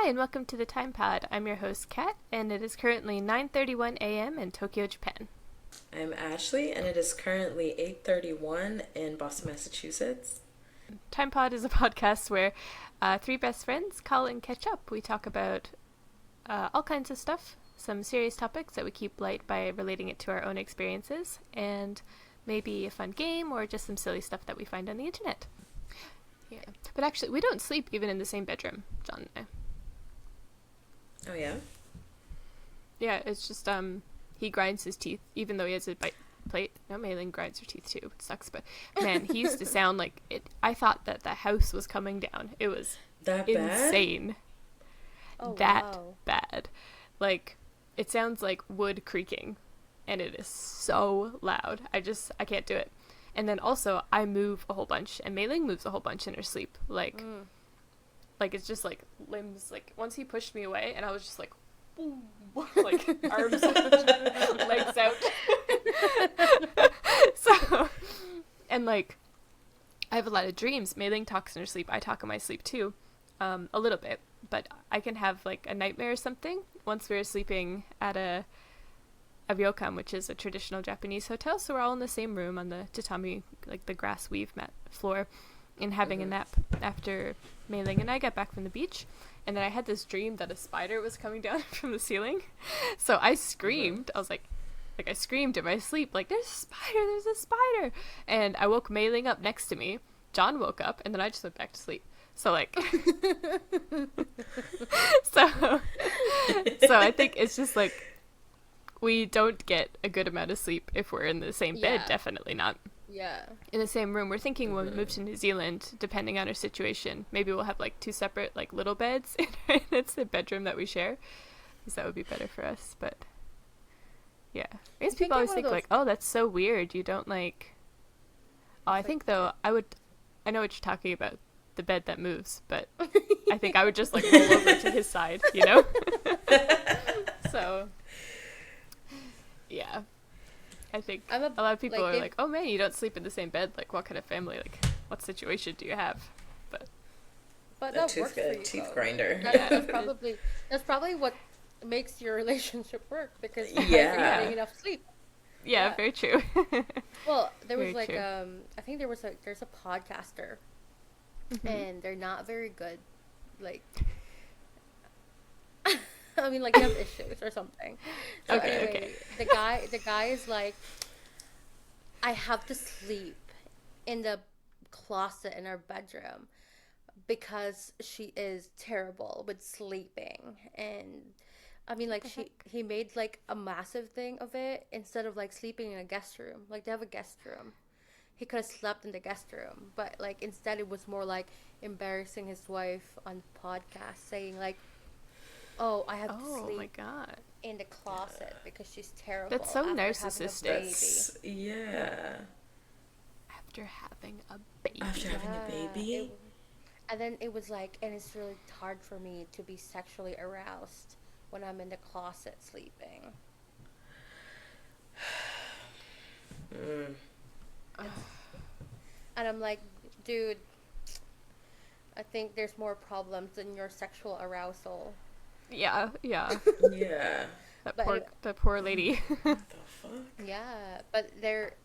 Hi, and welcome to the Timepod. I'm your host, Kat, and it is currently 9:31 a.m. in Tokyo, Japan. I'm Ashlee, and it is currently 8:31 in Boston, Massachusetts. Timepod is a podcast where three best friends call and catch up. We talk about all kinds of stuff, some serious topics that we keep light by relating it to our own experiences, and maybe a fun game or just some silly stuff that we find on the internet. Yeah, but actually, we don't sleep even in the same bedroom, John and I. Oh, yeah? Yeah, it's just, he grinds his teeth, even though he has a bite plate. No, Maylin grinds her teeth too. It sucks, but man, he used to sound like it. I thought that the house was coming down. It was that insane. Oh, that wow. bad. Like, it sounds like wood creaking, and it is so loud. I can't do it. And then also, I move a whole bunch, and Maylin moves a whole bunch in her sleep. Like, it's just like limbs. Like, once he pushed me away, and I was just like, boom, like arms, legs out. So, and like, I have a lot of dreams. Maylin talks in her sleep. I talk in my sleep too, a little bit. But I can have like a nightmare or something. Once we were sleeping at a ryokan, which is a traditional Japanese hotel, so we're all in the same room on the tatami, like the grass weave mat floor, and having a nap after Mei-ling and I got back from the beach. And then I had this dream that a spider was coming down from the ceiling. So I screamed. I was like I screamed in my sleep, like, there's a spider. And I woke Mei-ling up next to me. John woke up, and then I just went back to sleep. So, like, so I think it's just, like, we don't get a good amount of sleep if we're in the same bed. Definitely not. Yeah. In the same room. We're thinking when we move to New Zealand, depending on our situation, maybe we'll have, like, two separate, like, little beds. And it's the bedroom that we share. Because that would be better for us. But, yeah. I guess people always think, like, oh, that's so weird. You don't, like... Oh, I think, though, I know what you're talking about. The bed that moves, but I think I would just like roll over to his side, you know? So yeah, I think a lot of people are like, oh man, you don't sleep in the same bed, like what kind of family, like what situation do you have? But that works for you, teeth grinder. That's probably what makes your relationship work, because you're getting enough sleep. Yeah, very true. Well, there was very true. I think there's a podcaster. And they're not very good, like, I mean, like, they have issues or something. So anyway, the guy is like, I have to sleep in the closet in our bedroom because she is terrible with sleeping. And I mean, like, he made like a massive thing of it instead of like sleeping in a guest room. Like, they have a guest room. He could have slept in the guest room, but like instead it was more like embarrassing his wife on the podcast, saying like, "Oh, I have to sleep my God. in the closet because she's terrible." That's so narcissistic. Yeah. After having a baby. And then it was like, and it's really hard for me to be sexually aroused when I'm in the closet sleeping. And I'm like, dude, I think there's more problems than your sexual arousal. Yeah. Yeah. That poor lady. What the fuck? Yeah, but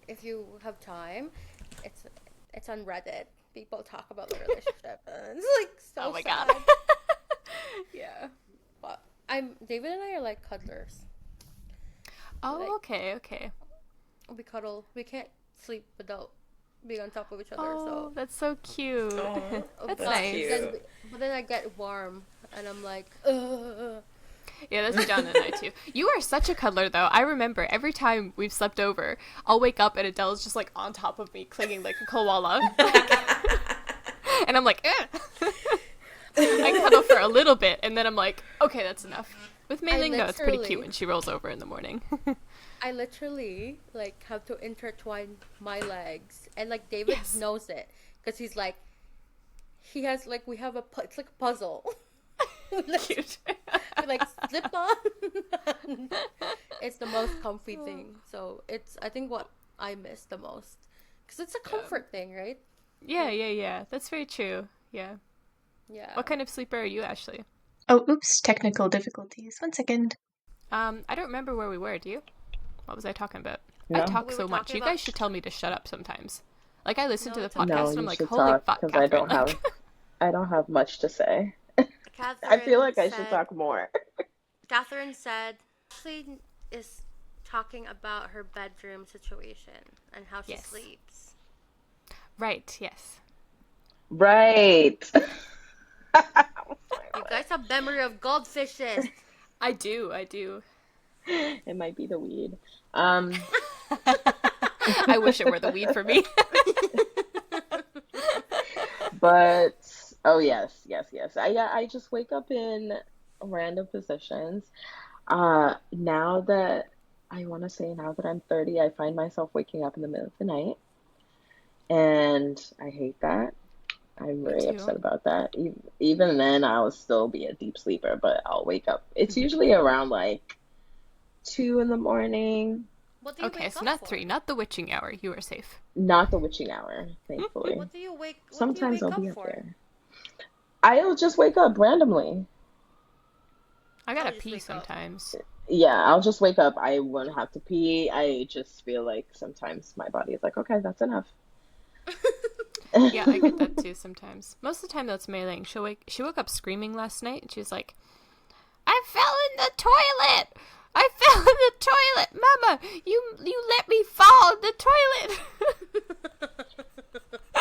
if you have time, it's on Reddit. People talk about the relationship. And it's like so oh my sad. God. Yeah. But David and I are like cuddlers. Oh, like, okay. We cuddle. We can't sleep without being on top of each other. Oh, so that's so cute. Oh, that's nice. Cute. But then I get warm, and I'm like, ugh. Yeah, that's John and I too. You are such a cuddler, though. I remember every time we've slept over, I'll wake up and Adele's just like on top of me, clinging like a koala, and I'm like, eh. I cuddle for a little bit, and then I'm like, okay, that's enough. With Mei-ling, though, it's pretty cute when she rolls over in the morning. I literally like have to intertwine my legs, and like David knows it because he's like, he has like it's like a puzzle. Cute. We like slip on. It's the most comfy thing. So it's, I think, what I miss the most, because it's a comfort thing, right? Yeah. That's very true. Yeah. Yeah. What kind of sleeper are you, Ashlee? Oh, oops, technical difficulties. 1 second. I don't remember where we were. Do you? What was I talking about? No? I talk We were so much. talking You about- guys should tell me to shut up sometimes. Like, I listen No, to the it's okay. podcast No, and I'm you like, should holy talk fuck, because Catherine. I don't have much to say. I feel like I should talk more. Catherine said Ashley is talking about her bedroom situation and how she Yes. sleeps. Right, yes. Right. You guys have memory of goldfishes. I do. It might be the weed. I wish it were the weed for me. But oh yes. I just wake up in random positions. Now that now that I'm 30, I find myself waking up in the middle of the night, and I hate that. I'm Me very too. upset about that. Even then, I'll still be a deep sleeper, but I'll wake up. It's usually around like 2 in the morning. What do you Okay, wake so up not for? 3, not the witching hour. You are safe. Not the witching hour, thankfully. What do you wake Sometimes I'll up be up for? there. I'll just wake up randomly. I gotta I'll just pee wake up. sometimes. Yeah, I'll just wake up. I wouldn't have to pee. I just feel like sometimes my body is like, okay, that's enough. Yeah, I get that too sometimes. Most of the time that's Mei Ling. She woke up screaming last night and she was like, I fell in the toilet! I fell in the toilet! Mama, you let me fall in the toilet!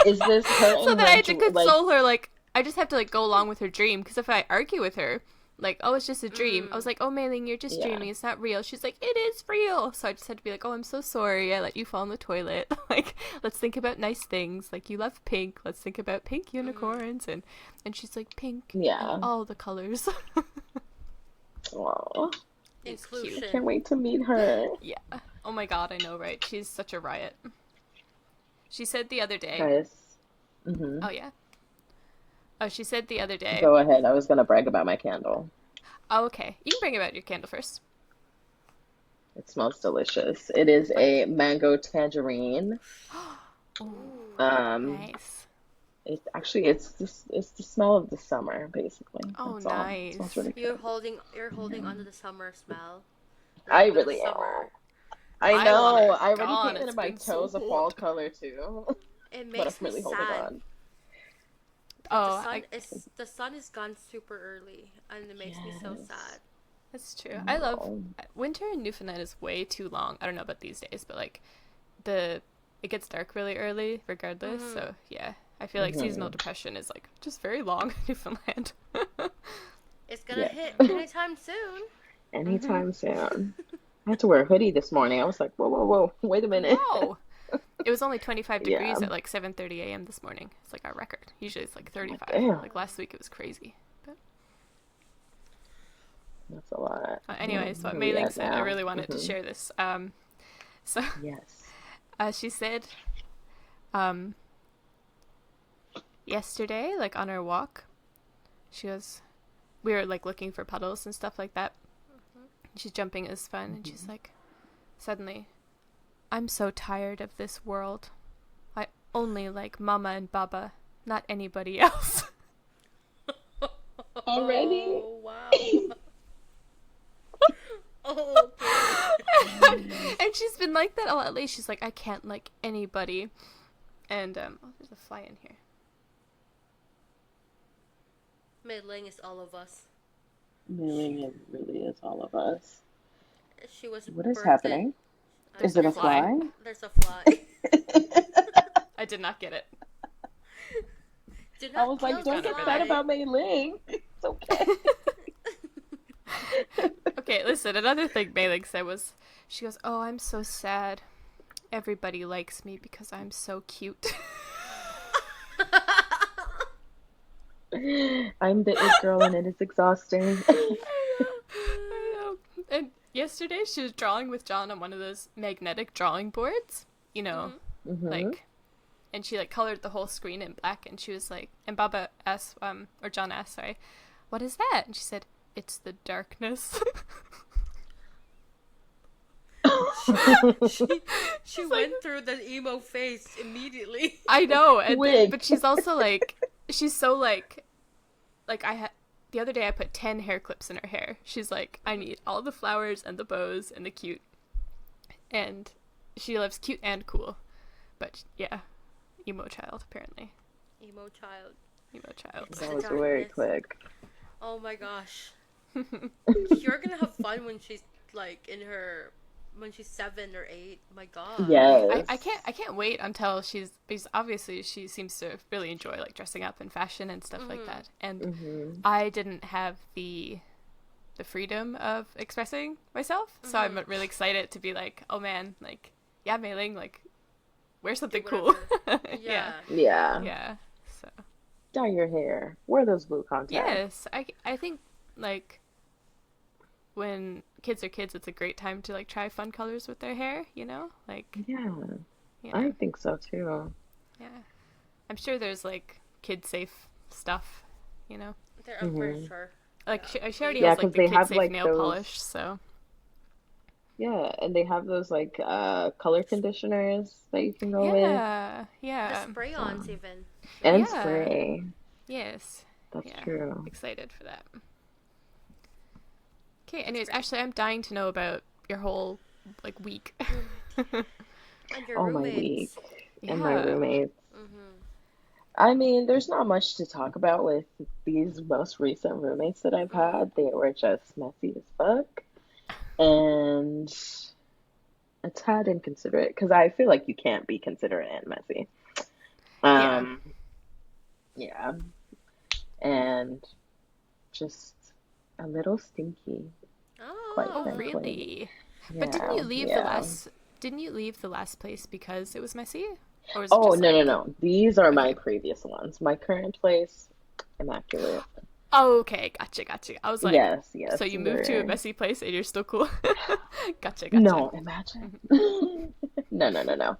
Is this her So in then I her had to console her, like, I just have to, like, go along with her dream, because if I argue with her, like, oh, it's just a dream. I was like, oh, Mei Ling, you're just Yeah. dreaming. It's not real. She's like, it is real. So I just had to be like, oh, I'm so sorry. I let you fall in the toilet. Like, let's think about nice things. Like, you love pink. Let's think about pink unicorns. And she's like, pink. Yeah. And all the colors. Aw, It's Inclusion. cute. can't wait to meet her. Yeah. Oh my god, I know, right? She's such a riot. She said the other day. Guys. Hmm. Oh, yeah. Oh, she said the other day. Go ahead. I was gonna brag about my candle. Oh, okay. You can bring about your candle first. It smells delicious. It is a mango tangerine. Ooh, Um, nice. it's the smell of the summer, basically. Oh, That's all. It nice. smells really You're good. holding onto the summer smell. I The really summer. am. I I know. want it I already gone. painted It's my been so toes a fall hot. color too, It but I'm makes me really holding sad. on. Oh, The sun is gone super early, and it makes me so Yes. sad. that's true. I love No. winter in Newfoundland is way too long. I don't know about these days, but like it gets dark really early regardless. So yeah, I feel like seasonal depression is like just very long in Newfoundland. It's gonna Yeah. hit anytime soon. Anytime soon. I had to wear a hoodie this morning. I was like, whoa, wait a minute. Whoa. It was only 25 degrees Yeah. at like 7:30 a.m. this morning. It's like our record. Usually it's like 35. Damn. Like last week it was crazy. But That's a lot. anyways, what Where Mei we Ling at said, I now? really wanted to share this. So Yes. she said, yesterday, like on our walk, we were like looking for puddles and stuff like that. She's jumping is fun, and she's like, suddenly, I'm so tired of this world. I only like Mama and Baba, not anybody else. Already? Oh wow. Oh, okay. And she's been like that a lot lately. She's like, I can't like anybody. And oh, there's a fly in here. Mei Ling is all of us. Meaning it really is all of us. She was What is birthed happening? in- Is it a fly. fly? There's a fly. I did not get it. Do I not was kill like, the don't get fly. sad about Mei Ling. It's okay. Okay, listen, another thing Mei Ling said was, she goes, oh, I'm so sad. Everybody likes me because I'm so cute. I'm the it girl and it is exhausting. I know. And yesterday she was drawing with John on one of those magnetic drawing boards, you know, Mhm. like, and she like colored the whole screen in black, and she was like, and Baba asked, or John asked, sorry, what is that? And she said, it's the darkness. She went through the emo phase immediately. I know, and Wig. but she's also like, she's so like the other day I put 10 hair clips in her hair. She's like, I need all the flowers and the bows and the cute. And she loves cute and cool. But yeah, emo child, apparently. Emo child. Emo child. That was very quick. Oh my gosh. You're gonna have fun when she's like when she's 7 or 8. My god. Yes. I can't wait until because obviously she seems to really enjoy like dressing up in fashion and stuff like that. And I didn't have the freedom of expressing myself, so I'm really excited to be like, oh man, like, yeah, Mei Ling, like, wear something cool. Yeah. Yeah. So dye your hair. Wear those blue contacts. yes, I think like when kids are kids, it's a great time to like try fun colors with their hair, you know? Like, Yeah. yeah. I think so too. Yeah. I'm sure there's like kid safe stuff, you know? I'm pretty sure. Like she already Yeah, has like 'cause the they kid have, safe like, nail those- polish, so Yeah, and they have those like color conditioners that you can go with. yeah. The spray-ons even. And Yeah. spray. Yes. That's Yeah. true. Excited for that. Okay, anyways, Ashley, I'm dying to know about your whole like week. And your Oh, my roommates. week. And my Yeah. roommates. I mean, there's not much to talk about with these most recent roommates that I've had. They were just messy as fuck. And a tad inconsiderate, because I feel like you can't be considerate and messy. Yeah. And just a little stinky, quite Oh, frankly. Really? Yeah, But didn't you leave yeah. the last place because it was messy? Or was it Oh, just no, like... no. These are my Okay. previous ones. My current place, immaculate. Oh, okay, gotcha. I was like, Yes. so you moved to a they're- messy place and you're still cool? Gotcha. No, imagine. No.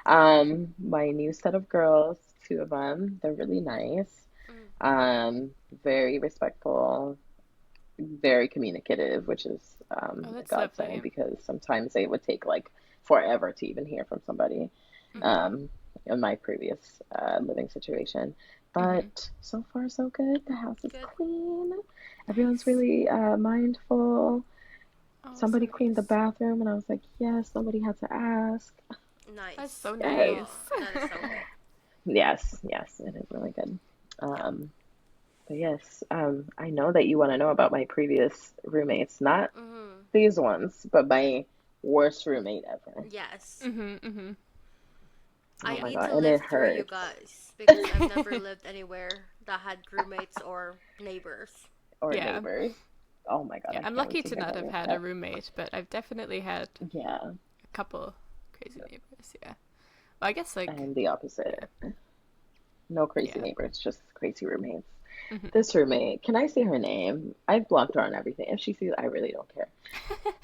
My new set of girls, 2 of them, they're really nice. Very respectful, very communicative, which is a that's godsend lovely. because sometimes it would take like forever to even hear from somebody. In my previous living situation. But so far, so good. The house is Good. clean. Everyone's really mindful. Oh, Somebody so cleaned the nice. bathroom, and I was like, yes, somebody had to ask. nice. That's so Yes. nice. That is so good. Yes, it is really good. But yes, I know that you want to know about my previous roommates, not these ones, but my worst roommate ever. Yes. Oh I my need God, to and it live through you hurts. guys because I've never lived anywhere that had roommates or neighbors. Or Yeah. neighbors. Oh my God, Yeah, I I'm can't lucky wait to hear not about have your had stuff. a roommate, but I've definitely had Yeah, a couple crazy neighbors, yeah. Well, I guess like I'm the opposite. No crazy Yeah. neighbors, just crazy roommates. This roommate, can I say her name? I've blocked her on everything. If she sees it, I really don't care.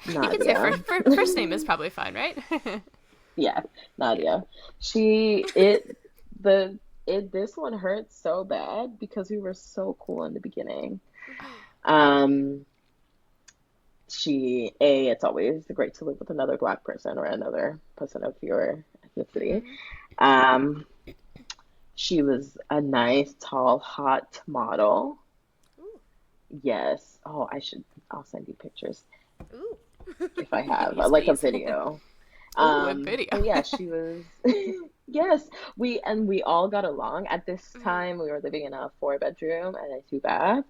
you can say Nadia. first name is probably fine, right? Yeah, Nadia. This one hurts so bad because we were so cool in the beginning. It's always great to live with another Black person or another person of your ethnicity. She was a nice, tall, hot model. Yes. Oh, I'll send you pictures Ooh. if I have, Yes, like a please. video. Ooh, a video. But yeah, she was, yes, we all got along. At this time, we were living in a 4-bedroom and a 2-bath.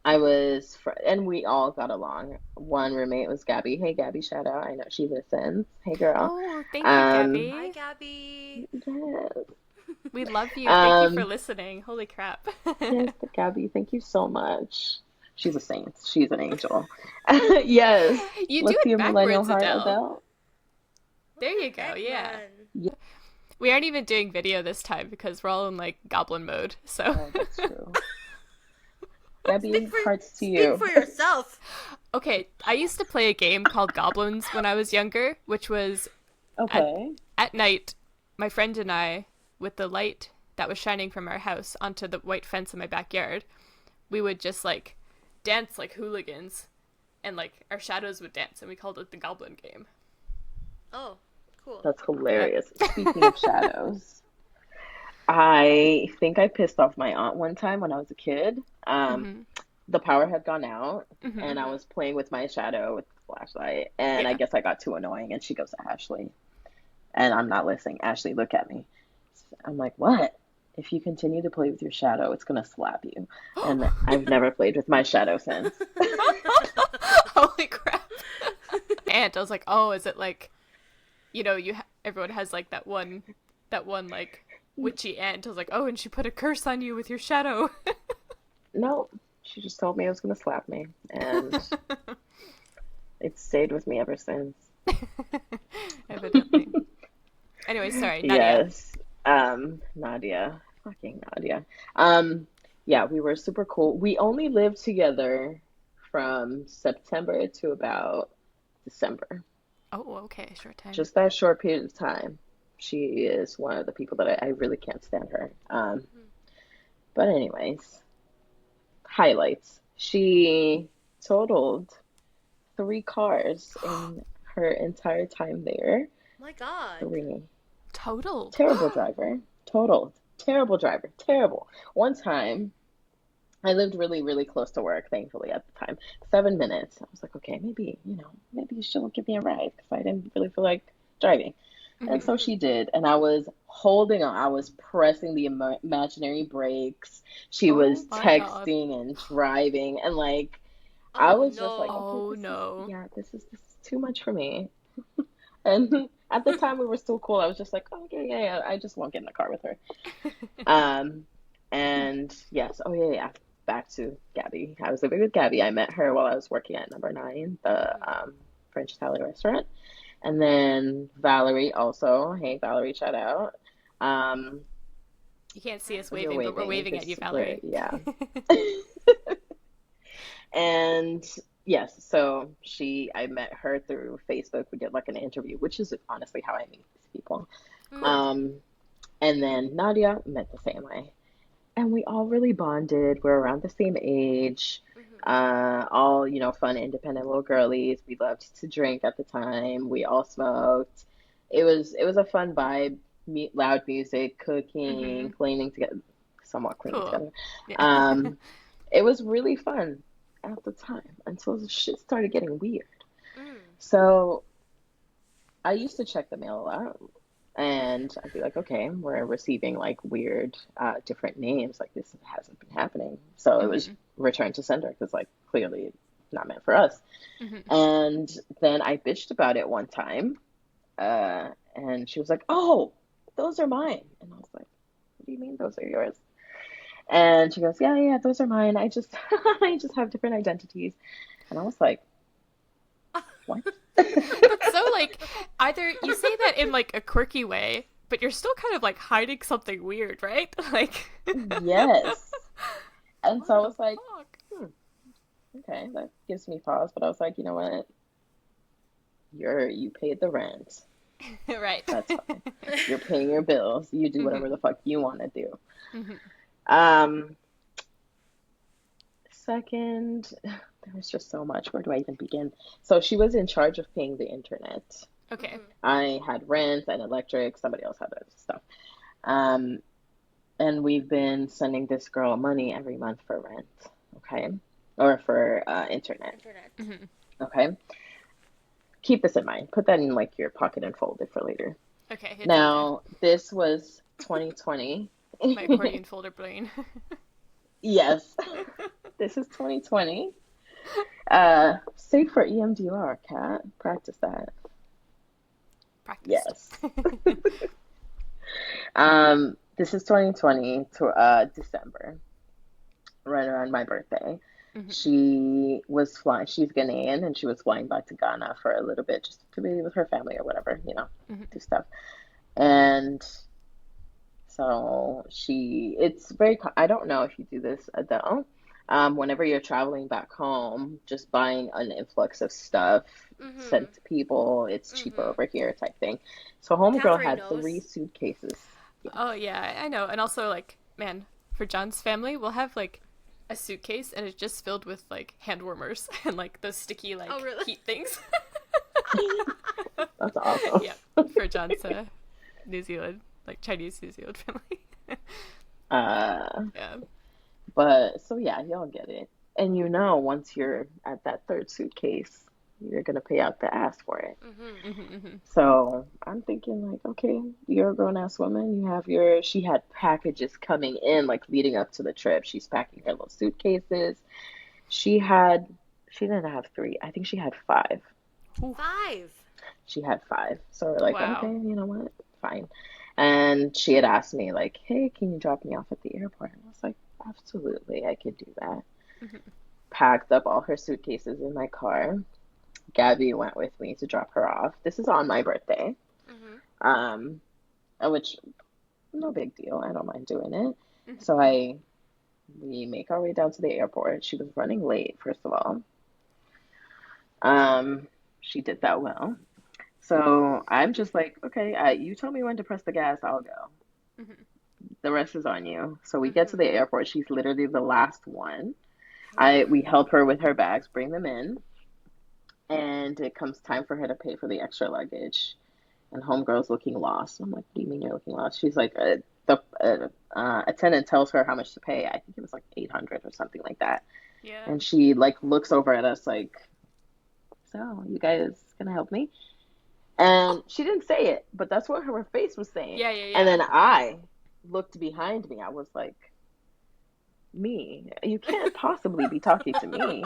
And we all got along. One roommate was Gabby. Hey, Gabby, shout out. I know she listens. Hey, girl. Oh, thank you, Gabby. Hi, Gabby. Yes. We love you. Thank you for Um, listening. Holy crap. Yes, Gabby, thank you so much. She's a saint. She's an angel. Yes. You Let's do see it a millennial backwards, heart, Adele. Adele. There you go. Yeah. Man. We aren't even doing video this time because we're all in like goblin mode. So Oh, that's true. Gabby, hearts to Speak you. for yourself. okay, I used to play a game called Goblins when I was younger, which was Okay. at night, my friend and I, with the light that was shining from our house onto the white fence in my backyard, we would just like dance like hooligans, and like our shadows would dance, and we called it the Goblin game. Oh, cool. That's hilarious. Speaking of shadows, I think I pissed off my aunt one time when I was a kid. Mm-hmm. The power had gone out, Mm-hmm. and I was playing with my shadow with the flashlight, and I Yeah. guess I got too annoying, and she goes to Ashley, and I'm not listening. Ashley, look at me. I'm like, what? If you continue to play with your shadow, it's gonna slap you. And I've never played with my shadow since. Holy crap. Aunt, I was like, oh, is it like, everyone has like that one like witchy aunt. I was like, oh, and she put a curse on you with your shadow. No, she just told me it was gonna slap me, and it's stayed with me ever since. Evidently. Anyway, sorry, Nadia. Yes. Nadia. Fucking Nadia. Yeah, we were super cool. We only lived together from September to about December. Oh, okay, short time. Just that short period of time. She is one of the people that I really can't stand her. But anyways, highlights. She totaled 3 cars in her entire time there. My God. 3. Total. Terrible driver. Totaled. Terrible driver. Terrible. One time, I lived really, really close to work, thankfully, at the time. 7 minutes. I was like, okay, maybe she'll give me a ride because I didn't really feel like driving. And Mm-hmm. so she did. And I was holding on. I was pressing the imaginary brakes. She Oh was my god. texting and driving. And like, I Oh was just like, okay, Oh no. this is too much for me. And at the time, we were still cool. I was just like, okay, yeah, I just won't get in the car with her. Um, and yes, oh yeah, yeah. Back to Gabby. I was living with Gabby. I met her while I was working at Number Nine, the French Italian restaurant. And then Valerie also. Hey, Valerie, shout out. Um, You can't see us you're waving, but we're waving waving at you, because we're, Valerie. yeah. And yes, so I met her through Facebook. We did like an interview, which is honestly how I meet these people. Cool. And then Nadia met the same way. And we all really bonded. We're around the same age. All, fun, independent little girlies. We loved to drink at the time. We all smoked. It was a fun vibe. Loud music, cooking, Mm-hmm. cleaning together, somewhat cleaning Cool. together. Yeah. It was really fun at the time until the shit started getting weird. Mm. So I used to check the mail a lot, and I'd be like, okay, we're receiving like weird, different names. Like this hasn't been happening. So it was Mm-hmm. return to sender because like clearly not meant for us. Mm-hmm. And then I bitched about it one time, and she was like, oh, those are mine. And I was like, what do you mean those are yours? And she goes, yeah, yeah, those are mine. I just I just have different identities. And I was like, what? That's so like either you say that in like a quirky way, but you're still kind of like hiding something weird, right? Like Yes. And so I what was like, the okay, that gives me pause. But I was like, you know what? You paid the rent. fuck? Right. That's fine. You're paying your bills. You do Mm-hmm. whatever the fuck you want to do. Mm-hmm. Um, Second, there was just so much. Where do I even begin? So she was in charge of paying the internet. Okay. I had rent and electric. Somebody else had other stuff. Um, and we've been sending this girl money every month for rent, okay? Or for internet, Internet. Mm-hmm. okay? Keep this in mind. Put that in like your pocket and fold it for later. Okay. It's Now, this was 2020. my accordion folder brain. Yes, this is 2020. Save for EMDR, cat. Practice that. Practice. Yes. This is 2020 to December, right around my birthday. Mm-hmm. She was flying. She's Ghanaian, and she was flying back to Ghana for a little bit, just to be with her family or whatever, Mm-hmm. do stuff. And so it's very. I don't know if you do this, Adele. Whenever you're traveling back home, just buying an influx of stuff sent to people, it's cheaper over here type thing. So homegirl Catherine had knows. 3 suitcases. Oh yeah, I know. And also like, man, for John's family, we'll have like a suitcase and it's just filled with like hand warmers and like those sticky like Oh, really? heat things. That's awesome. Yeah, for John's New Zealand, like Chinese New Zealand family. Uh, Yeah. but so yeah, y'all get it. And once you're at that third suitcase, you're gonna pay out the ass for it. Mm-hmm. Mm-hmm. So I'm thinking like, okay, you're a grown ass woman. She had packages coming in like leading up to the trip. She's packing her little suitcases. She had, she didn't have three. I think she had five. Oof. 5. She had five. So we're like, okay, Wow. you know what? Fine. And she had asked me like, hey, can you drop me off at the airport? And I was like, absolutely, I could do that. Mm-hmm. Packed up all her suitcases in my car. Gabby went with me to drop her off. This is on my birthday. Mm-hmm. Um, which no big deal. I don't mind doing it. Mm-hmm. So we make our way down to the airport. She was running late, first of all. She did that well. So I'm just like, okay, you tell me when to press the gas, I'll go. Mm-hmm. The rest is on you. So we get to Mm-hmm. the airport. She's literally the last one. We help her with her bags, bring them in, and it comes time for her to pay for the extra luggage. And homegirl's looking lost. I'm like, what do you mean you're looking lost? She's like, the attendant tells her how much to pay. I think it was like 800 or something like that. Yeah. And she like looks over at us like, so you guys gonna help me? And she didn't say it, but that's what her face was saying. Yeah. Yeah. And Yeah. then I looked behind me. I was like, me? You can't possibly be talking to me.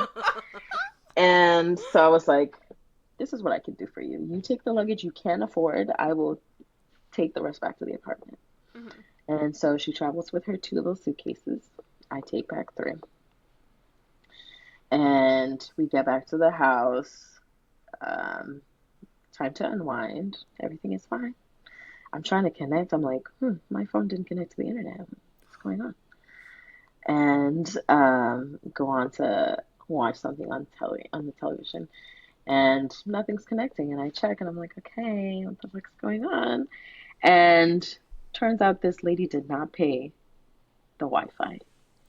And so I was like, this is what I can do for you. You take the luggage you can afford. I will take the rest back to the apartment. Mm-hmm. And so she travels with her two little suitcases. I take back three. And we get back to the house. Um, Time to unwind. Everything is fine. I'm trying to connect. I'm like, my phone didn't connect to the internet. What's going on? And go on to watch something on the television, and nothing's connecting. And I check, and I'm like, okay, what the fuck's going on? And turns out this lady did not pay the Wi-Fi.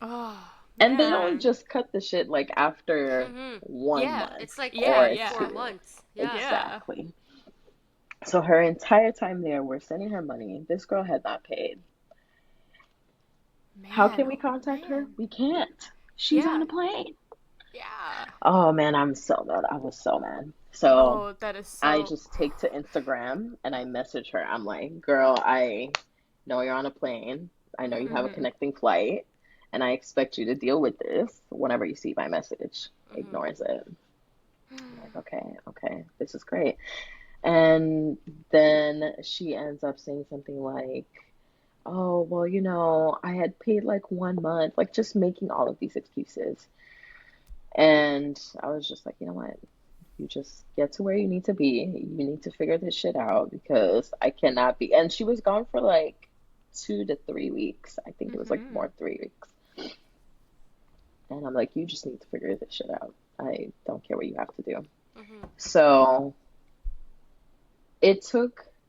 Oh And they don't man. just cut the shit like after Mm-hmm. one Yeah. month It's like Yeah. or 3, Yeah. 4 two. months. Yeah. Yeah. Exactly. So her entire time there, we're sending her money. This girl had not paid. How Man. can we Oh contact her? man. We can't. She's on Yeah. a plane. Yeah. Oh man, I'm so mad. I was so mad. So Oh, that is I so. just take to Instagram and I message her. I'm like, girl, I know you're on a plane. I know you have a Mm-hmm. connecting flight, and I expect you to deal with this whenever you see my message. Mm-hmm. Ignores it. I'm like, okay, okay, this is great. And then she ends up saying something like, oh, well, I had paid like 1 month, like just making all of these excuses. And I was just like, you know what? You just get to where you need to be. You need to figure this shit out because I cannot be. And she was gone for like 2 to 3 weeks. I think it was like Mm-hmm. more 3 weeks. And I'm like, you just need to figure this shit out. I don't care what you have to do. Mm-hmm. So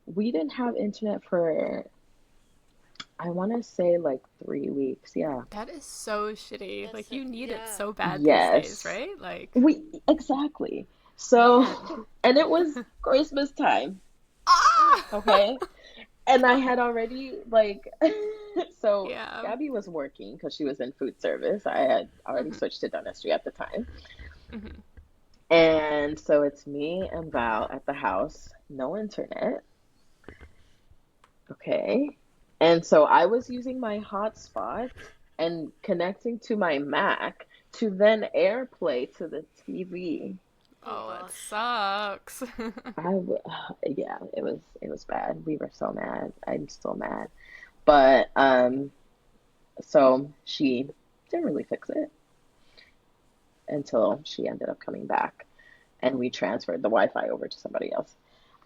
we didn't have internet for, I want to say like 3 weeks. Yeah. That is so shitty. That's Like you need it yeah. so bad these days, Yes. right? Like, Exactly. man. So, and it was Christmas time. Mm. Ah! Okay. And I had already like so Yeah. Gabby was working because she was in food service. I had already Mm-hmm. switched to dentistry at the time. Mm-hmm. And so it's me and Val at the house, no internet. Okay. And so I was using my hotspot and connecting to my Mac to then AirPlay to the TV. Oh Oh, that gosh. sucks. Yeah, it was bad. We were so mad. I'm still mad. But so she didn't really fix it until she ended up coming back, and we transferred the Wi-Fi over to somebody else.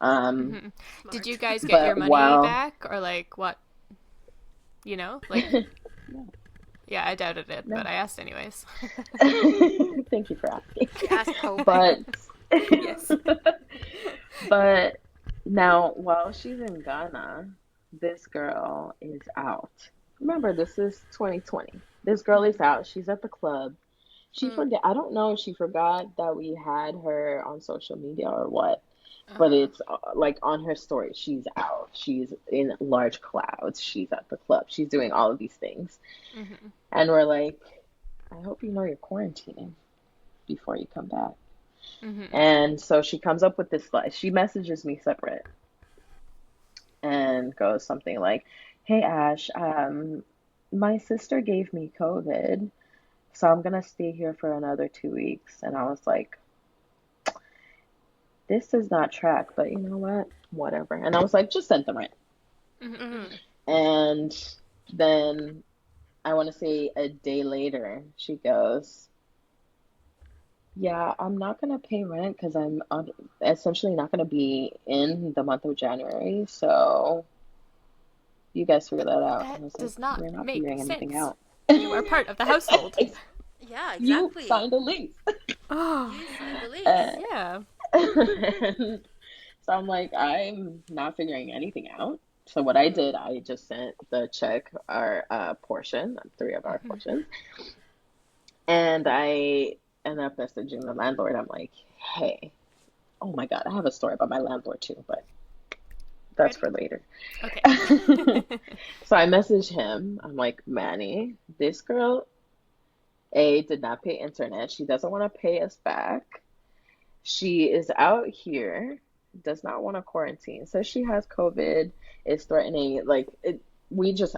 Um, Hmm. Did you Smart. guys get your but money while back or like what? Like no, yeah, I doubted it, but no. I asked anyways. Thank you for asking. She asked hoping. But Yes. but now while she's in Ghana, this girl is out. Remember, this is 2020. This girl is Hmm. out. She's at the club. She Mm. forget. I don't know if she forgot that we had her on social media or what. but Uh-huh. it's like on her story, she's out, she's in large clouds, she's at the club, she's doing all of these things. Mhm. And we're like, I hope you know you're quarantining before you come back. Mhm. And so she comes up with this lie. She messages me separate and goes something like, "Hey Ash, my sister gave me COVID, so I'm gonna stay here for another 2 weeks." And I was like, this does not track, but you know what? Whatever. And I was like, just send them rent. Mhm. Mm-hmm. Mhm. And then I want to say a day later, she goes, "Yeah, I'm not gonna pay rent because essentially not gonna be in the month of January. So you guys figure that out." That And I was like, does not "We're not make figuring anything sense. out." You are part of the household. Yeah, You exactly. signed a lease. Oh, You signed the Uh, lease. yeah. so I'm like, I'm not figuring anything out. So what I Mm-hmm. did, I just sent the check, our portion, three of our Mhm. portions, and I ended up messaging the landlord. I'm like, hey, oh my God, I have a story about my landlord too, but that's Ready? for later. Okay. So I messaged him. I'm like, Manny, this girl, A, did not pay internet. She doesn't want to pay us back. She is out here, does not want to quarantine. Says she has COVID, is threatening, like it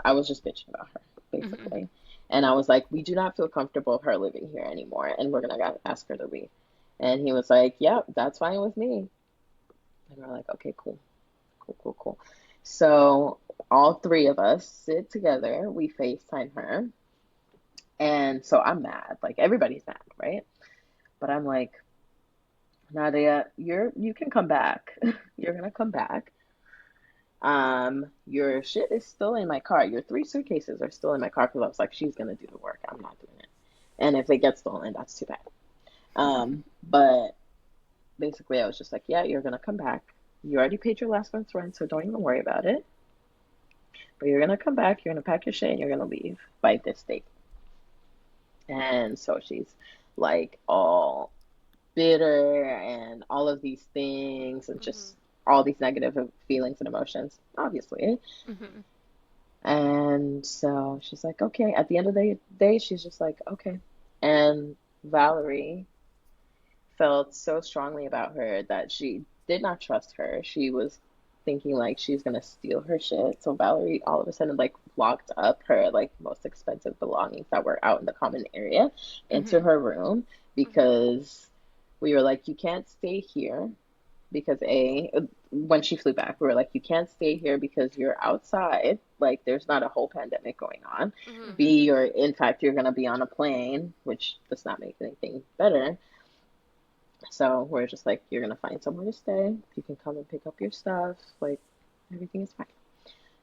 I was just bitching about her, Mhm. basically. And I was like, we do not feel comfortable her living here anymore, and we're gonna ask her to leave. And he was like, yep, that's fine with me. And we're like, okay, cool, cool, cool, cool. So all three of us sit together, we FaceTime her, and so I'm mad. Like everybody's mad, right? But I'm like, Nadia, you can come back. You're gonna come back. Your shit is still in my car. Your three suitcases are still in my car because I was like, she's gonna do the work. I'm not doing it. And if they get stolen, that's too bad. But basically, I was just like, yeah, you're gonna come back. You already paid your last month's rent, so don't even worry about it. But you're gonna come back. You're gonna pack your shit and you're gonna leave by this date. And so she's like all bitter and all of these things and Mm-hmm. just all these negative feelings and emotions, obviously. Mhm. And so she's like, okay. At the end of the day, she's just like, okay. And Valerie felt so strongly about her that she did not trust her. She was thinking like she's gonna steal her shit. So Valerie all of a sudden like locked up her like most expensive belongings that were out in the common area into Mhm. her room Mm-hmm. because we were like, you can't stay here because when she flew back, we were like, you can't stay here because you're outside. Like, there's not a whole pandemic going on. Mm-hmm. B, you're in fact you're gonna be on a plane, which does not make anything better. So we're just like, you're gonna find somewhere to stay. You can come and pick up your stuff. Like, everything is fine.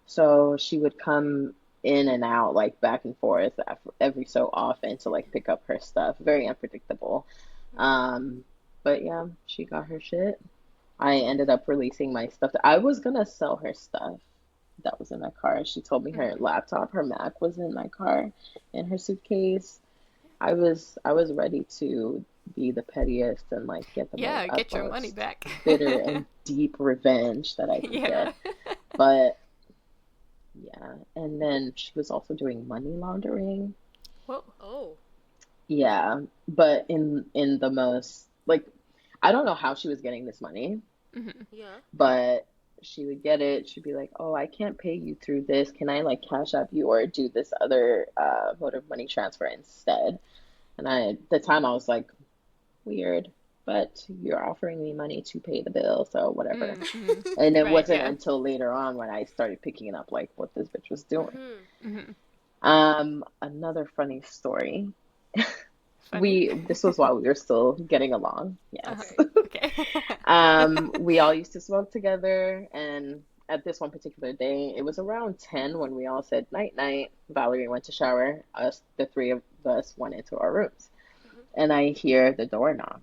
So she would come in and out, like back and forth every so often to like pick up her stuff. Very unpredictable. Mm-hmm. Um, but yeah, she got her shit. I ended up releasing my stuff. I was gonna sell her stuff that was in my car. She told me her Mhm. laptop, her Mac was in my car, in her suitcase. I was ready to be the pettiest and like get the Yeah, get your money utmost back. bitter and deep revenge that I could Yeah. get. But yeah, and then she was also doing money laundering. Whoa. Oh. Yeah, but in the most like I don't know how she was getting this money. Mhm. Yeah. But she would get it. She'd be like, "Oh, I can't pay you through this. Can I like cash app you or do this other mode of money transfer instead?" And at the time I was like, "Weird, but you're offering me money to pay the bill, so whatever." Mhm. And it Right. wasn't Yeah. until later on when I started picking up like what this bitch was doing. Mm-hmm. Mhm. Another funny story. Funny. This was while we were still getting along. Yes. Okay. Okay. We all used to smoke together, and at this one particular day, it was around 10 when we all said night night. Valerie went to shower. The three of us, went into our rooms, Mm-hmm. and I hear the door knock.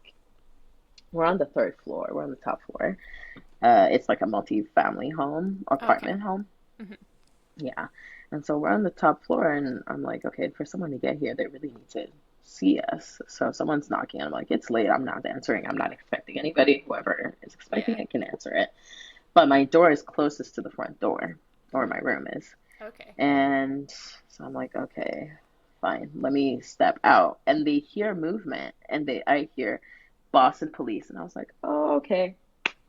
We're on the third floor. We're on the top floor. It's like a multi-family home, Okay. apartment home. Mhm. Yeah. And so we're on the top floor, and I'm like, okay, for someone to get here, they really need to see us. So if someone's knocking, I'm like, it's late. I'm not answering. I'm not expecting anybody. Whoever is expecting Yeah. it can answer it. But my door is closest to the front door, or my room is. Okay. And so I'm like, okay, fine. Let me step out. And they hear movement, and I hear Boston police, and I was like, oh, okay,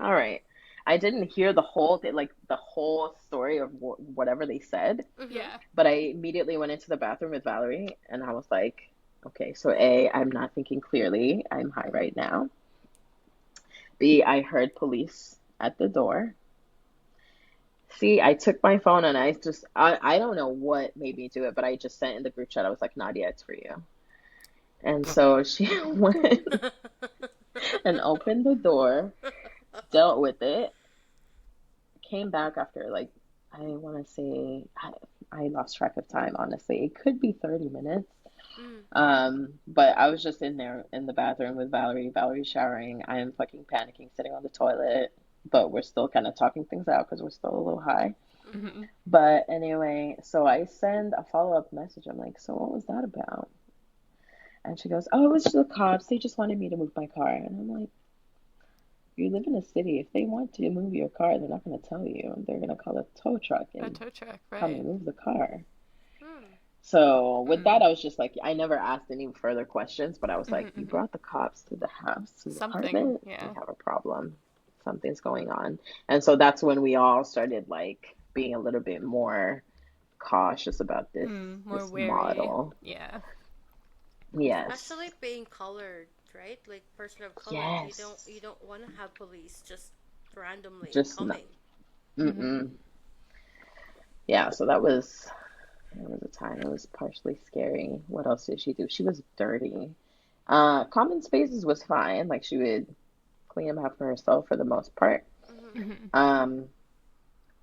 all right. I didn't hear the whole thing, like the whole story of whatever they said, Yeah. but I immediately went into the bathroom with Valerie, and I was like, okay, so A, I'm not thinking clearly. I'm high right now. B, I heard police at the door. C, I took my phone and I don't know what made me do it, but I just sent in the group chat. I was like, Nadia, it's for you. And so she went and opened the door, dealt with it, came back after like, I want to say, I lost track of time, honestly. It could be 30 minutes. But I was just in there in the bathroom with Valerie. Valerie's showering. I am fucking panicking, sitting on the toilet, but we're still kind of talking things out because we're still a little high. Mm-hmm. But anyway, so I send a follow-up message. I'm like, so what was that about? And she goes, oh, it was just the cops. They just wanted me to move my car. And I'm like, you live in a city. If they want to move your car, they're not going to tell you. They're going to call a tow truck A and tow truck, come right? and move the car. So with that, I was just like, I never asked any further questions, but I was like, you brought the cops to the house, to the Something, apartment. yeah. We have a problem. Something's going on. And so that's when we all started like being a little bit more cautious about this, More this wary. model. Yeah. Yes. Especially being colored, right? Like person of color, Yes. you don't want to have police just randomly Just coming. Yeah, so that was a time. It was partially scary. What else did she do? She was dirty. Common spaces was fine. Like she would clean them up for herself for the most part.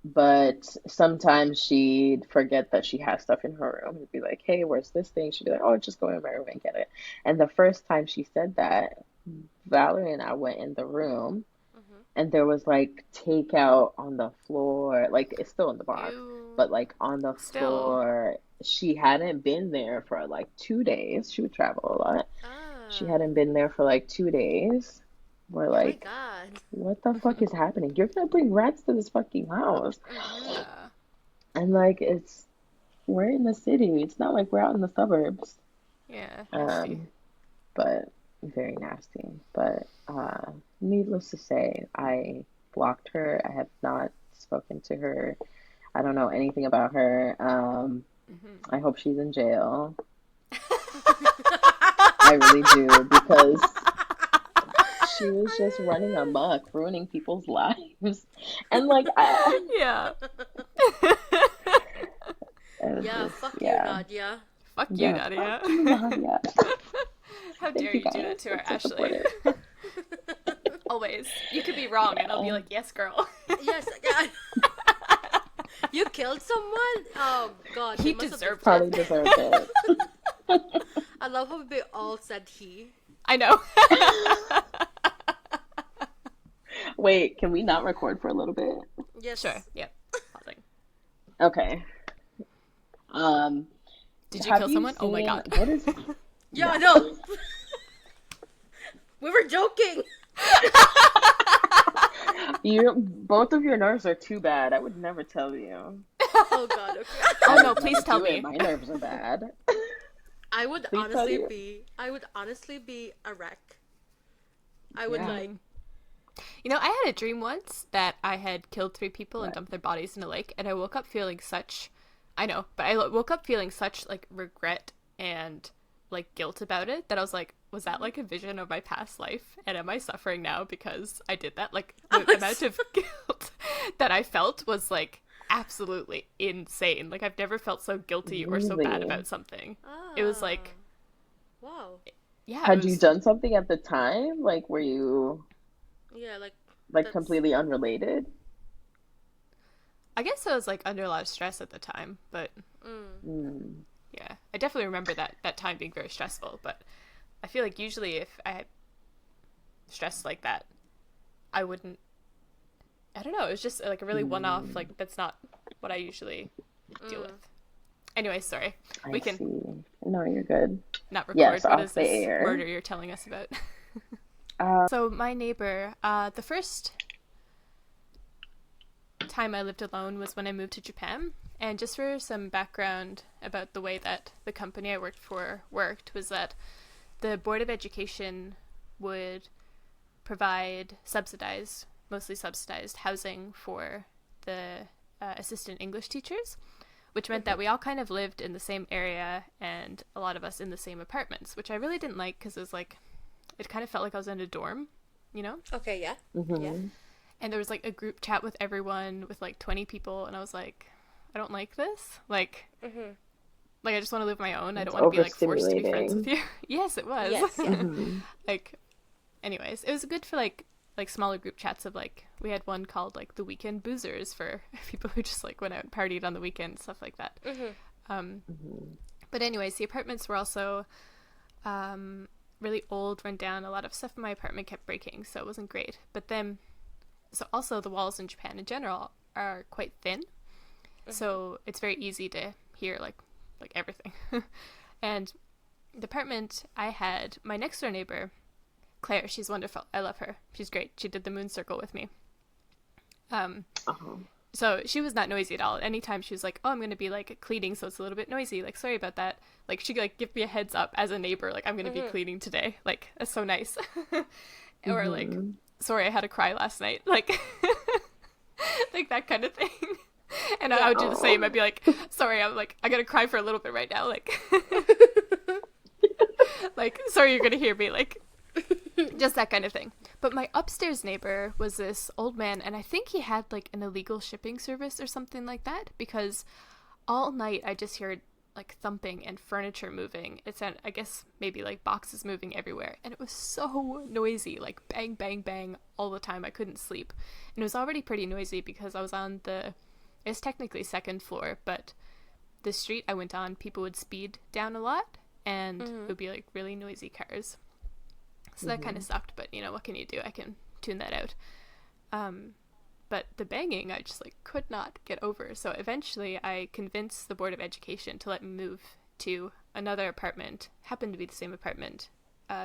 But sometimes she'd forget that she has stuff in her room. It'd be like, hey, where's this thing? She'd be like, oh, just go in my room and get it. And the first time she said that, Valerie and I went in the room and there was like takeout on the floor. Like it's still in the box, but like on the floor. She hadn't been there for like 2 days. She would travel a lot. She hadn't been there for like 2 days. We're like, oh my God. what the fuck is happening? You're gonna bring rats to this fucking house. And like we're in the city. It's not like we're out in the suburbs. Yeah. But very nasty. But needless to say, I blocked her. I have not spoken to her. I don't know anything about her. I hope she's in jail. I really do, because she was just running amok, ruining people's lives. And like, yeah. Yeah, fuck you, Nadia. Fuck you, Nadia. Fuck you, Nadia. How dare you do that to her, Ashlee? Always. You could be wrong, and I'll be like, yes, girl. Yes, yeah. You killed someone? Oh, God. He deserved Probably deserved it. I love how we all said he. I know. Wait, can we not record for a little bit? Yes. Sure. Yep. Okay. Did you kill someone? Oh my God. What is? Yeah, I know. We were joking. Both of your nerves are too bad. I would never tell you. Oh God. Okay. Oh no! Please tell me. My nerves are bad. I would honestly be a wreck. I would like. You know, I had a dream once that I had killed 3 people and dumped their bodies in a lake, and I woke up feeling such. I know, but I woke up feeling such like regret and like guilt about it that I was like, was that like a vision of my past life? And am I suffering now because I did that? Like the amount of guilt that I felt was like absolutely insane. Like I've never felt so guilty or so bad about something. It was like, wow. Yeah. Had you done something at the time? Like, were you? Yeah, like completely unrelated. I guess I was like under a lot of stress at the time, but yeah, I definitely remember that time being very stressful. But I feel like usually if I had stress like that, I wouldn't. I don't know. It was just like a really one-off. Like that's not what I usually deal with. Anyway, sorry. I see. No, you're good. not record. Yes, What off is the this air. murder you're telling us about? So my neighbor, the first time I lived alone was when I moved to Japan. And just for some background about the way that the company I worked for worked, was that the Board of Education would provide mostly subsidized housing for the assistant English teachers, which meant that we all kind of lived in the same area and a lot of us in the same apartments, which I really didn't like because it kind of felt like I was in a dorm, you know? Okay, yeah. Mm-hmm. Yeah. And there was like a group chat with everyone with like 20 people, and I was like, I don't like this. Like, I just want to live my own. I don't want to be like forced to be friends with you. Yes, it was. Yes, yeah. Mm-hmm. Like, anyways, it was good for like smaller group chats of like, we had one called like the weekend boozers for people who just like went out and partied on the weekend, stuff like that. But anyways, the apartments were also really old, run down. A lot of stuff in my apartment kept breaking, so it wasn't great. But then, so also the walls in Japan in general are quite thin, so it's very easy to hear like everything. And the apartment I had, my next door neighbor, Claire, she's wonderful. I love her. She's great. She did the moon circle with me. So she was not noisy at all. Anytime she was like, oh, I'm going to be like cleaning, so it's a little bit noisy. Like, sorry about that. Like, she'd like give me a heads up as a neighbor. Like, I'm going to be cleaning today. Like, that's so nice. Or like, sorry, I had a cry last night. Like, like that kind of thing. And I would do the same. I'd be like, sorry, I got to cry for a little bit right now. Like, like, sorry, you're going to hear me. Like, just that kind of thing. But my upstairs neighbor was this old man, and I think he had like an illegal shipping service or something like that, because all night I just heard like thumping and furniture moving. It sounded, I guess, maybe like boxes moving everywhere, and it was so noisy, like bang, bang, bang all the time. I couldn't sleep. And it was already pretty noisy because I was on it's technically second floor, but the street I went on, people would speed down a lot, and it would be like really noisy cars. So that kind of sucked, but you know, what can you do? I can tune that out. But the banging, I just like could not get over. So eventually I convinced the Board of Education to let me move to another apartment, happened to be the same apartment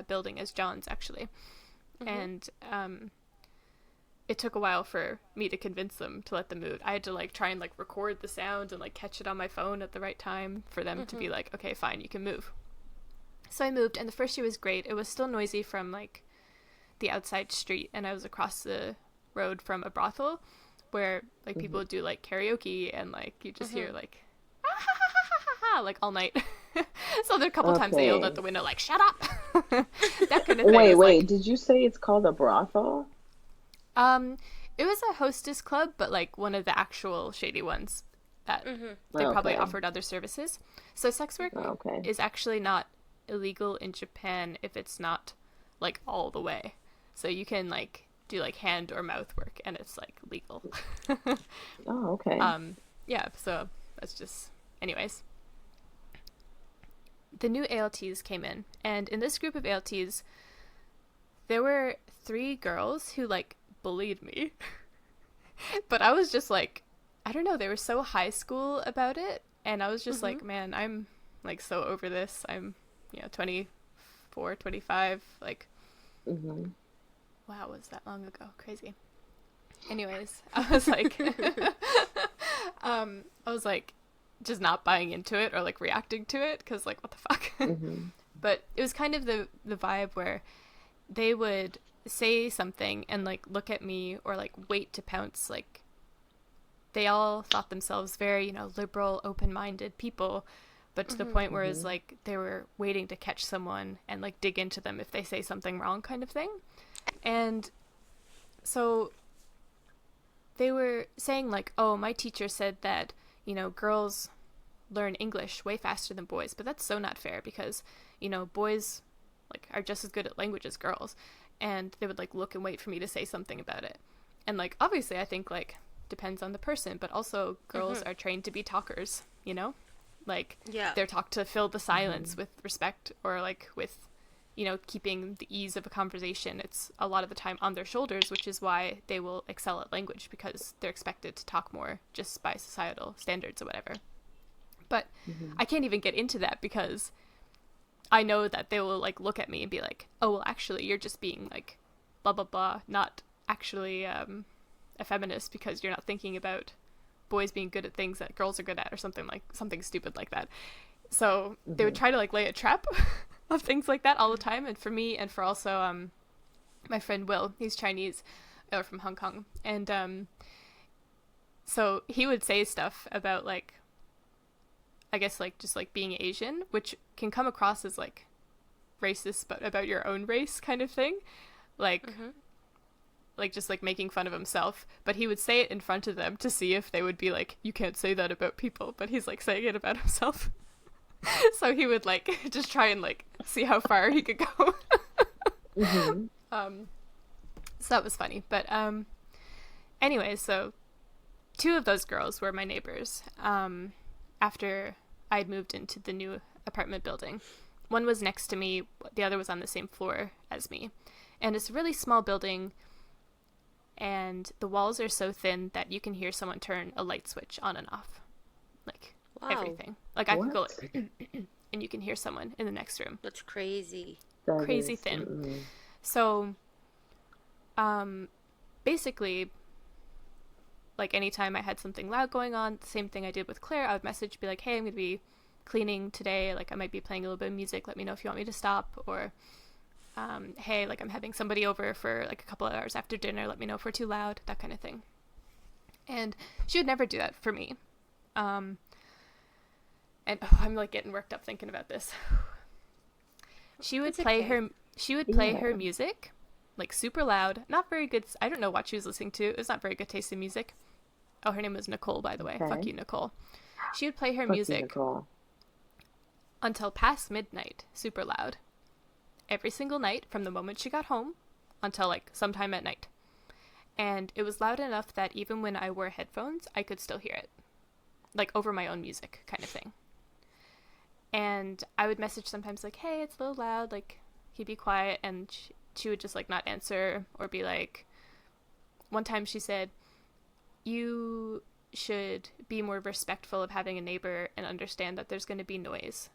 building as John's, actually. And it took a while for me to convince them to let them move. I had to like try and like record the sound and like catch it on my phone at the right time for them to be like, okay, fine, you can move. So I moved, and the first year was great. It was still noisy from like the outside street, and I was across the road from a brothel where like people would do like karaoke, and like you just hear like ah, ha, ha, ha, ha, ha, like all night. So there a couple times they yelled at the window like, shut up. That kind of thing. Wait, like, did you say it's called a brothel? it was a hostess club, but like one of the actual shady ones that they probably offered other services. So sex work is actually not illegal in Japan if it's not like all the way. So you can like do like hand or mouth work, and it's like legal. Oh, okay. Yeah, so that's just, anyways. The new ALTs came in, and in this group of ALTs, there were 3 girls who like bullied me. But I was just like, I don't know, they were so high school about it, and I was just like, man, I'm like so over this. I'm 24, 25, like, wow, was that long ago? Crazy. Anyways, I was like, just not buying into it or like reacting to it, because like, what the fuck? But it was kind of the vibe where they would say something and like look at me or like wait to pounce. Like, they all thought themselves very, liberal, open-minded people, but to the point where it's like they were waiting to catch someone and like dig into them if they say something wrong, kind of thing. And so they were saying like, oh, my teacher said that, girls learn English way faster than boys, but that's so not fair, because, boys like are just as good at language as girls. And they would like look and wait for me to say something about it. And like, obviously I think like depends on the person, but also girls are trained to be talkers, like they're taught to fill the silence with respect, or like with, keeping the ease of a conversation. It's a lot of the time on their shoulders, which is why they will excel at language, because they're expected to talk more just by societal standards or whatever. But I can't even get into that, because I know that they will like look at me and be like, oh, well, actually, you're just being like blah, blah, blah, not actually a feminist because you're not thinking about boys being good at things that girls are good at or something stupid like that. So they would try to like lay a trap of things like that all the time. And for me and for also my friend Will, he's Chinese, or from Hong Kong. And so he would say stuff about like, I guess like just like being Asian, which can come across as like racist, but about your own race kind of thing. Like, like just like making fun of himself, but he would say it in front of them to see if they would be like, you can't say that about people, but he's like saying it about himself. So he would like just try and like see how far he could go. So that was funny. But anyway, so 2 of those girls were my neighbors after I'd moved into the new apartment building. One was next to me, the other was on the same floor as me. And it's a really small building, and the walls are so thin that you can hear someone turn a light switch on and off. Like, everything. Like, I could go like, and you can hear someone in the next room. That's crazy. Crazy thin. So, basically, like, anytime I had something loud going on, the same thing I did with Claire, I would message, be like, hey, I'm going to be cleaning today. Like, I might be playing a little bit of music. Let me know if you want me to stop. Or, hey, like, I'm having somebody over for, like, a couple of hours after dinner. Let me know if we're too loud. That kind of thing. And she would never do that for me. And I'm, like, getting worked up thinking about this. She would play her music, like, super loud. Not very good. I don't know what she was listening to. It was not very good taste in music. Oh, her name was Nicole, by the way. Okay. Fuck you, Nicole. She would play her music until past midnight, super loud. Every single night from the moment she got home until, like, sometime at night. And it was loud enough that even when I wore headphones, I could still hear it. Like, over my own music kind of thing. And I would message sometimes like, hey, it's a little loud, like, can you be quiet? And she would just, like, not answer, or be like, one time she said, you should be more respectful of having a neighbor and understand that there's going to be noise.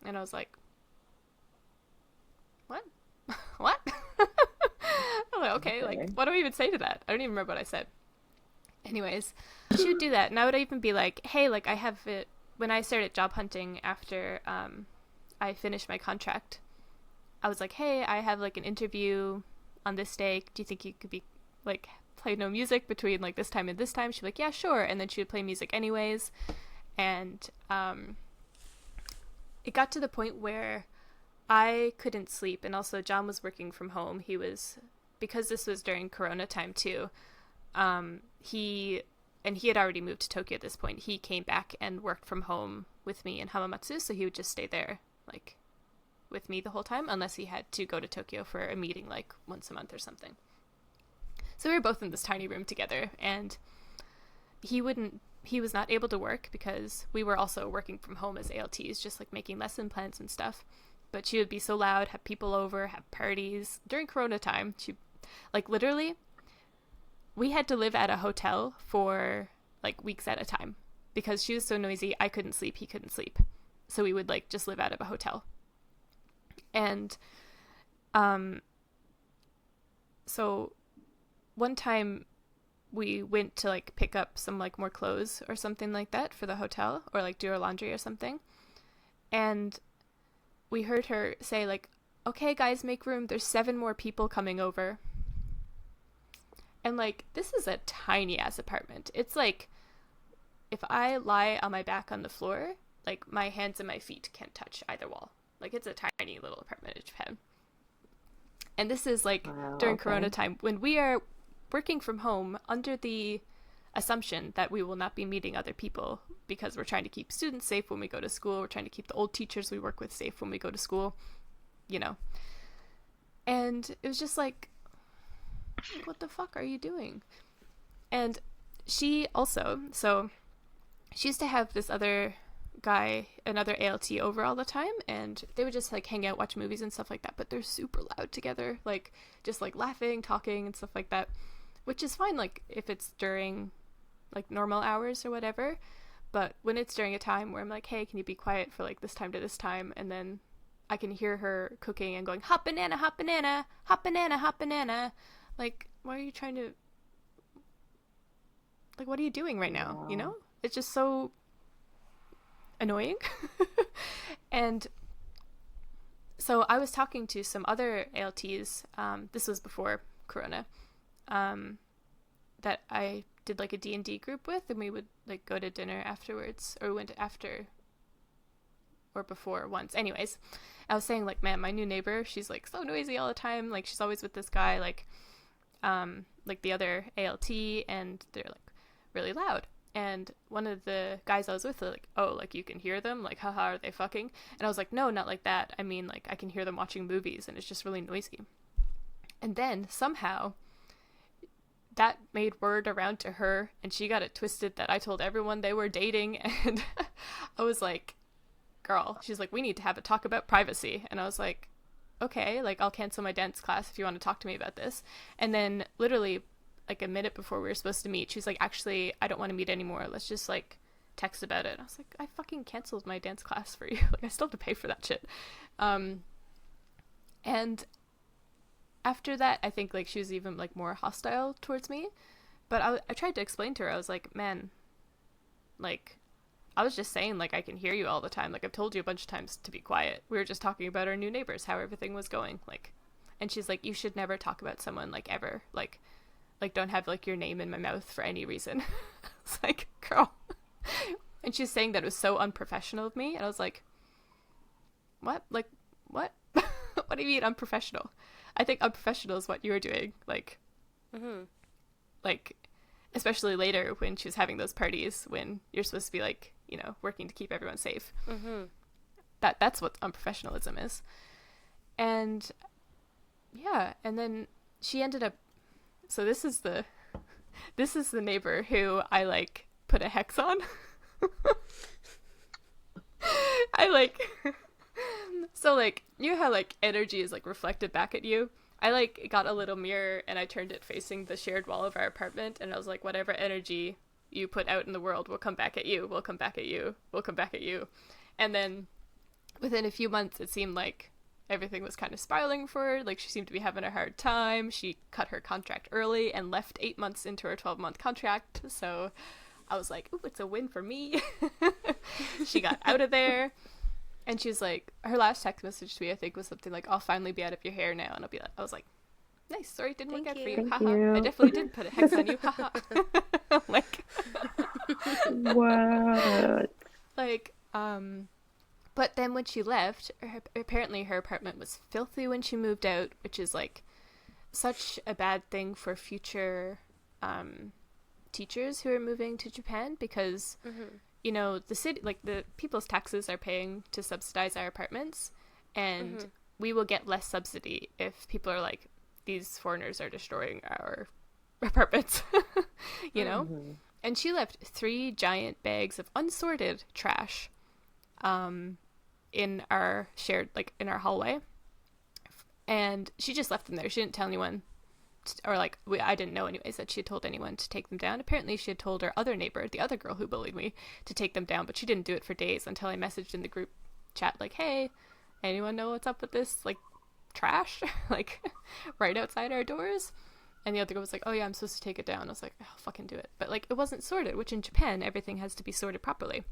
And I was like, what? What? I'm like, okay, like, what do I even say to that? I don't even remember what I said. Anyways, she would do that, and I would even be like, hey, like, I have it, when I started job hunting after I finished my contract, I was like, hey, I have, like, an interview on this day. Do you think you could be, like, play no music between, like, this time and this time? She'd be like, yeah, sure. And then she would play music anyways. And it got to the point where I couldn't sleep. And also John was working from home. He was, because this was during Corona time too, he had already moved to Tokyo at this point. He came back and worked from home with me in Hamamatsu, so he would just stay there, like, with me the whole time, unless he had to go to Tokyo for a meeting, like, once a month or something. So we were both in this tiny room together, and he was not able to work because we were also working from home as ALTs, just, like, making lesson plans and stuff. But she would be so loud, have people over, have parties. During Corona time, she, like, literally, we had to live at a hotel for, like, weeks at a time because she was so noisy. I couldn't sleep. He couldn't sleep. So we would, like, just live out of a hotel. And so one time we went to, like, pick up some, like, more clothes or something like that for the hotel, or, like, do our laundry or something. And we heard her say, like, okay, guys, make room. There's 7 more people coming over. And, like, this is a tiny-ass apartment. It's, like, if I lie on my back on the floor, like, my hands and my feet can't touch either wall. Like, it's a tiny little apartment in Japan. And this is, like, during Corona time, when we are working from home under the assumption that we will not be meeting other people because we're trying to keep students safe when we go to school. We're trying to keep the old teachers we work with safe when we go to school, you know. And it was just like, what the fuck are you doing? And she also, so she used to have this other guy, another ALT, over all the time, and they would just, like, hang out, watch movies and stuff like that, but they're super loud together, like, just, like, laughing, talking and stuff like that, which is fine, like, if it's during, like, normal hours or whatever. But when it's during a time where I'm like, hey, can you be quiet for, like, this time to this time, and then I can hear her cooking and going, hot banana, hot banana, hot banana, hot banana. Like, why are you trying to, like, what are you doing right now? Wow. You know? It's just so annoying. And so I was talking to some other ALTs, this was before Corona, that I did like a D&D group with, and we would like go to dinner afterwards, or we went after or before once. Anyways, I was saying like, man, my new neighbor, she's like so noisy all the time. Like she's always with this guy, like the other ALT, and they're like really loud. And one of the guys I was with, like, oh, like you can hear them, like, haha, are they fucking? And I was like, no, not like that. I mean, like, I can hear them watching movies, and it's just really noisy. And then somehow that made word around to her, and she got it twisted that I told everyone they were dating. And I was like, girl, she's like, we need to have a talk about privacy. And I was like, okay, like, I'll cancel my dance class if you want to talk to me about this. And then literally like a minute before we were supposed to meet, she's like, actually, I don't want to meet anymore. Let's just like text about it. I was like, I fucking canceled my dance class for you. Like, I still have to pay for that shit. And after that, I think like she was even like more hostile towards me. But I tried to explain to her, I was like, man, like, I was just saying, like, I can hear you all the time. Like, I've told you a bunch of times to be quiet. We were just talking about our new neighbors, how everything was going. Like, and she's like, you should never talk about someone, like, ever. Like, don't have, like, your name in my mouth for any reason. It's like, girl. And she's saying that it was so unprofessional of me. And I was like, what? Like, what? What do you mean unprofessional? I think unprofessional is what you were doing. Like, like, especially later when she was having those parties when you're supposed to be, like, you know, working to keep everyone safe. That's what unprofessionalism is. And, yeah, and then she ended up, so this is the neighbor who I, like, put a hex on. I, like, so, like, you know how, like, energy is, like, reflected back at you? I, like, got a little mirror and I turned it facing the shared wall of our apartment, and I was like, whatever energy you put out in the world will come back at you, will come back at you, will come back at you. And then within a few months, it seemed like everything was kind of spiraling for her. Like, she seemed to be having a hard time. She cut her contract early and left 8 months into her 12-month contract. So I was like, ooh, it's a win for me. She got out of there. And she was like, her last text message to me, I think, was something like, I'll finally be out of your hair now. And I was like, nice, sorry it didn't work out for you. Haha. I definitely did put a hex on you. Haha. Like, what? Like, but then when she left, apparently her apartment was filthy when she moved out, which is, like, such a bad thing for future teachers who are moving to Japan, because, you know, the city, like, the people's taxes are paying to subsidize our apartments, and we will get less subsidy if people are like, these foreigners are destroying our apartments, you know? And she left 3 giant bags of unsorted trash in our shared, like, in our hallway. And she just left them there. She didn't tell anyone, or, like, I didn't know anyways that she had told anyone to take them down. Apparently she had told her other neighbor, the other girl who bullied me, to take them down, but she didn't do it for days until I messaged in the group chat, like, hey, anyone know what's up with this, like, trash? Like, right outside our doors? And the other girl was like, oh yeah, I'm supposed to take it down. I was like, oh, fucking do it. But, like, it wasn't sorted, which in Japan, everything has to be sorted properly.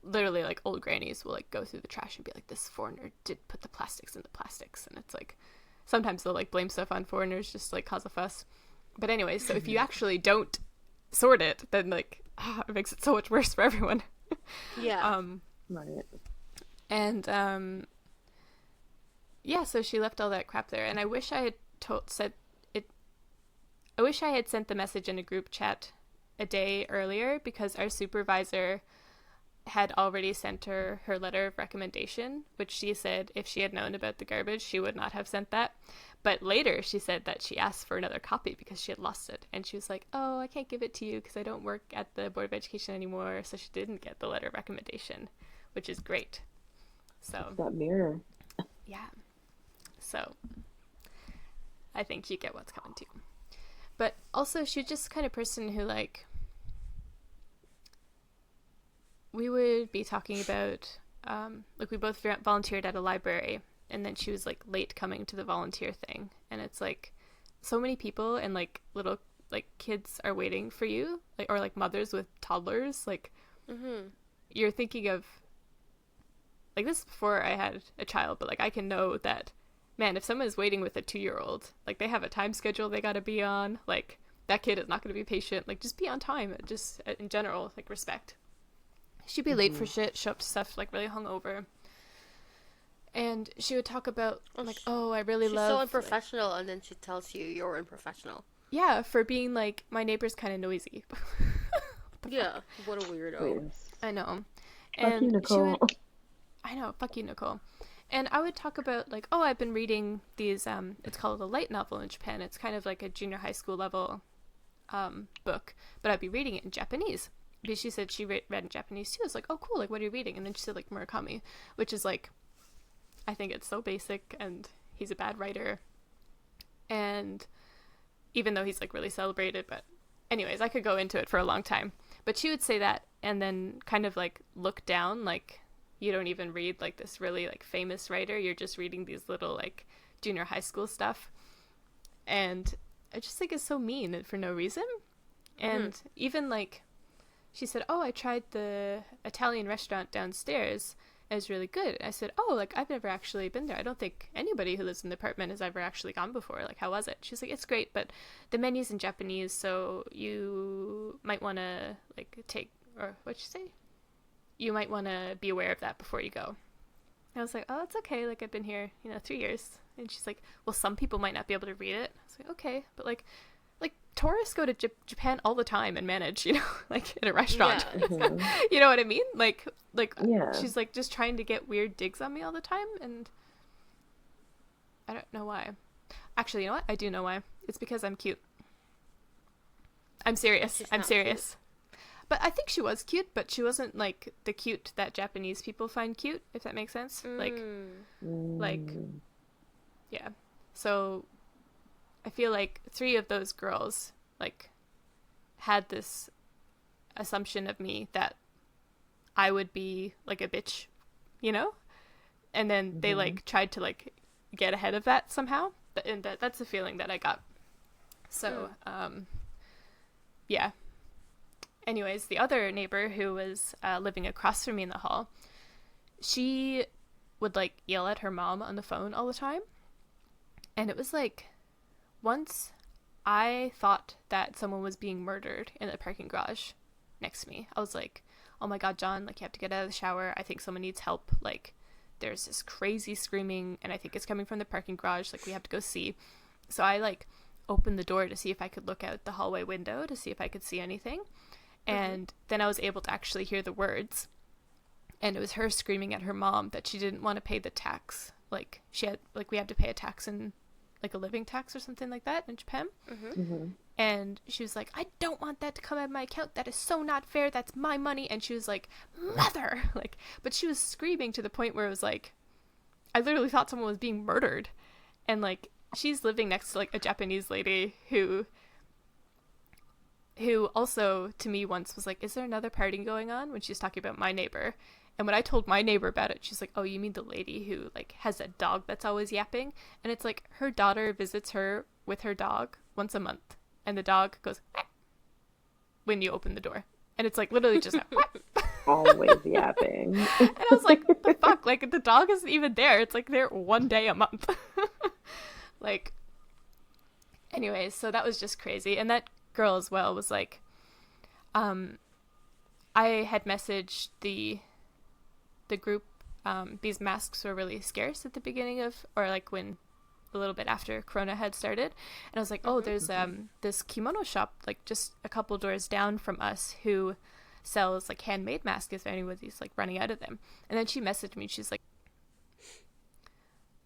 Literally, like, old grannies will, like, go through the trash and be like, this foreigner did put the plastics in the plastics. And it's like, sometimes they'll, like, blame stuff on foreigners just to, like, cause a fuss. But anyway, so if you actually don't sort it, then, like, it makes it so much worse for everyone. Yeah. Right. And yeah, so she left all that crap there, and I wish I had I wish I had sent the message in a group chat a day earlier, because our supervisor had already sent her letter of recommendation, which she said if she had known about the garbage, she would not have sent that. But later she said that she asked for another copy because she had lost it, and she was like, oh, I can't give it to you because I don't work at the Board of Education anymore, so she didn't get the letter of recommendation, which is great. So It's that mirror. yeah, so I think you get what's coming too. But also, she's just the kind of person who, like, we would be talking about like we both volunteered at a library, and then she was like late coming to the volunteer thing, and it's like so many people and like little like kids are waiting for you, like, or like mothers with toddlers, like you're thinking of like this before I had a child, but like I can know that, man, if someone is waiting with a 2-year-old, like they have a time schedule they gotta be on, like that kid is not gonna be patient, like just be on time, just in general, like respect. She'd be late for shit, show up to stuff like really hungover. And she would talk about like, oh, I really love... She's so unprofessional, and then she tells you you're unprofessional. Yeah, for being like, my neighbor's kind of noisy. Yeah, what a weirdo. Please. I know. Fuck you, Nicole. I know, fuck you, Nicole. And I would talk about like, oh, I've been reading these, it's called a light novel in Japan. It's kind of like a junior high school level book, but I'd be reading it in Japanese. Because she said she read in Japanese too. I was like, oh, cool, like, what are you reading? And then she said, like, Murakami, which is like, I think it's so basic, and he's a bad writer. And even though he's like really celebrated, but anyways, I could go into it for a long time. But she would say that and then kind of like look down, like you don't even read like this really like famous writer. You're just reading these little like junior high school stuff. And I just think it's so mean for no reason. And even like, she said, oh, I tried the Italian restaurant downstairs. It was really good. I said, oh, like, I've never actually been there. I don't think anybody who lives in the apartment has ever actually gone before. Like, how was it? She's like, it's great, but the menu's in Japanese, so you might want to, like, what'd she say? You might want to be aware of that before you go. I was like, oh, it's okay. Like, I've been here, 3 years. And she's like, well, some people might not be able to read it. I was like, okay, but, like tourists go to Japan all the time and manage, like in a restaurant. Yeah. You know what I mean? Like yeah. She's like just trying to get weird digs on me all the time, and I don't know why. Actually, you know what? I do know why. It's because I'm cute. I'm serious. I'm serious. Cute. But I think she was cute, but she wasn't like the cute that Japanese people find cute, if that makes sense. Like, yeah. So I feel like 3 of those girls, like, had this assumption of me that I would be, like, a bitch, And then they, like, tried to, like, get ahead of that somehow. And that's the feeling that I got. So, yeah. Anyways, the other neighbor who was living across from me in the hall, she would, like, yell at her mom on the phone all the time. And it was, like... Once, I thought that someone was being murdered in the parking garage next to me. I was like, oh my god, John, like, you have to get out of the shower. I think someone needs help. Like, there's this crazy screaming, and I think it's coming from the parking garage. Like, we have to go see. So I, like, opened the door to see if I could look out the hallway window to see if I could see anything. And then I was able to actually hear the words. And it was her screaming at her mom that she didn't want to pay the tax. Like, we had to pay a tax in... like a living tax or something like that in Japan. And she was like, I don't want that to come out of my account. That is so not fair. That's my money. And she was like, mother, like, but she was screaming to the point where it was like, I literally thought someone was being murdered. And like, she's living next to like a Japanese lady who also to me once was like, is there another party going on, when she's talking about my neighbor. And when I told my neighbor about it, she's like, oh, you mean the lady who, like, has a dog that's always yapping? And it's like, her daughter visits her with her dog once a month. And the dog goes, "Wah," when you open the door. And it's, like, literally just, always yapping. And I was like, what the fuck? Like, the dog isn't even there. It's, like, there one day a month. Like, anyways, so that was just crazy. And that girl as well was, like, I had messaged the group, these masks were really scarce at the beginning of, or like when a little bit after Corona had started, and I was like, oh, there's this kimono shop like just a couple doors down from us who sells like handmade masks if anybody's like running out of them. And then she messaged me, she's like,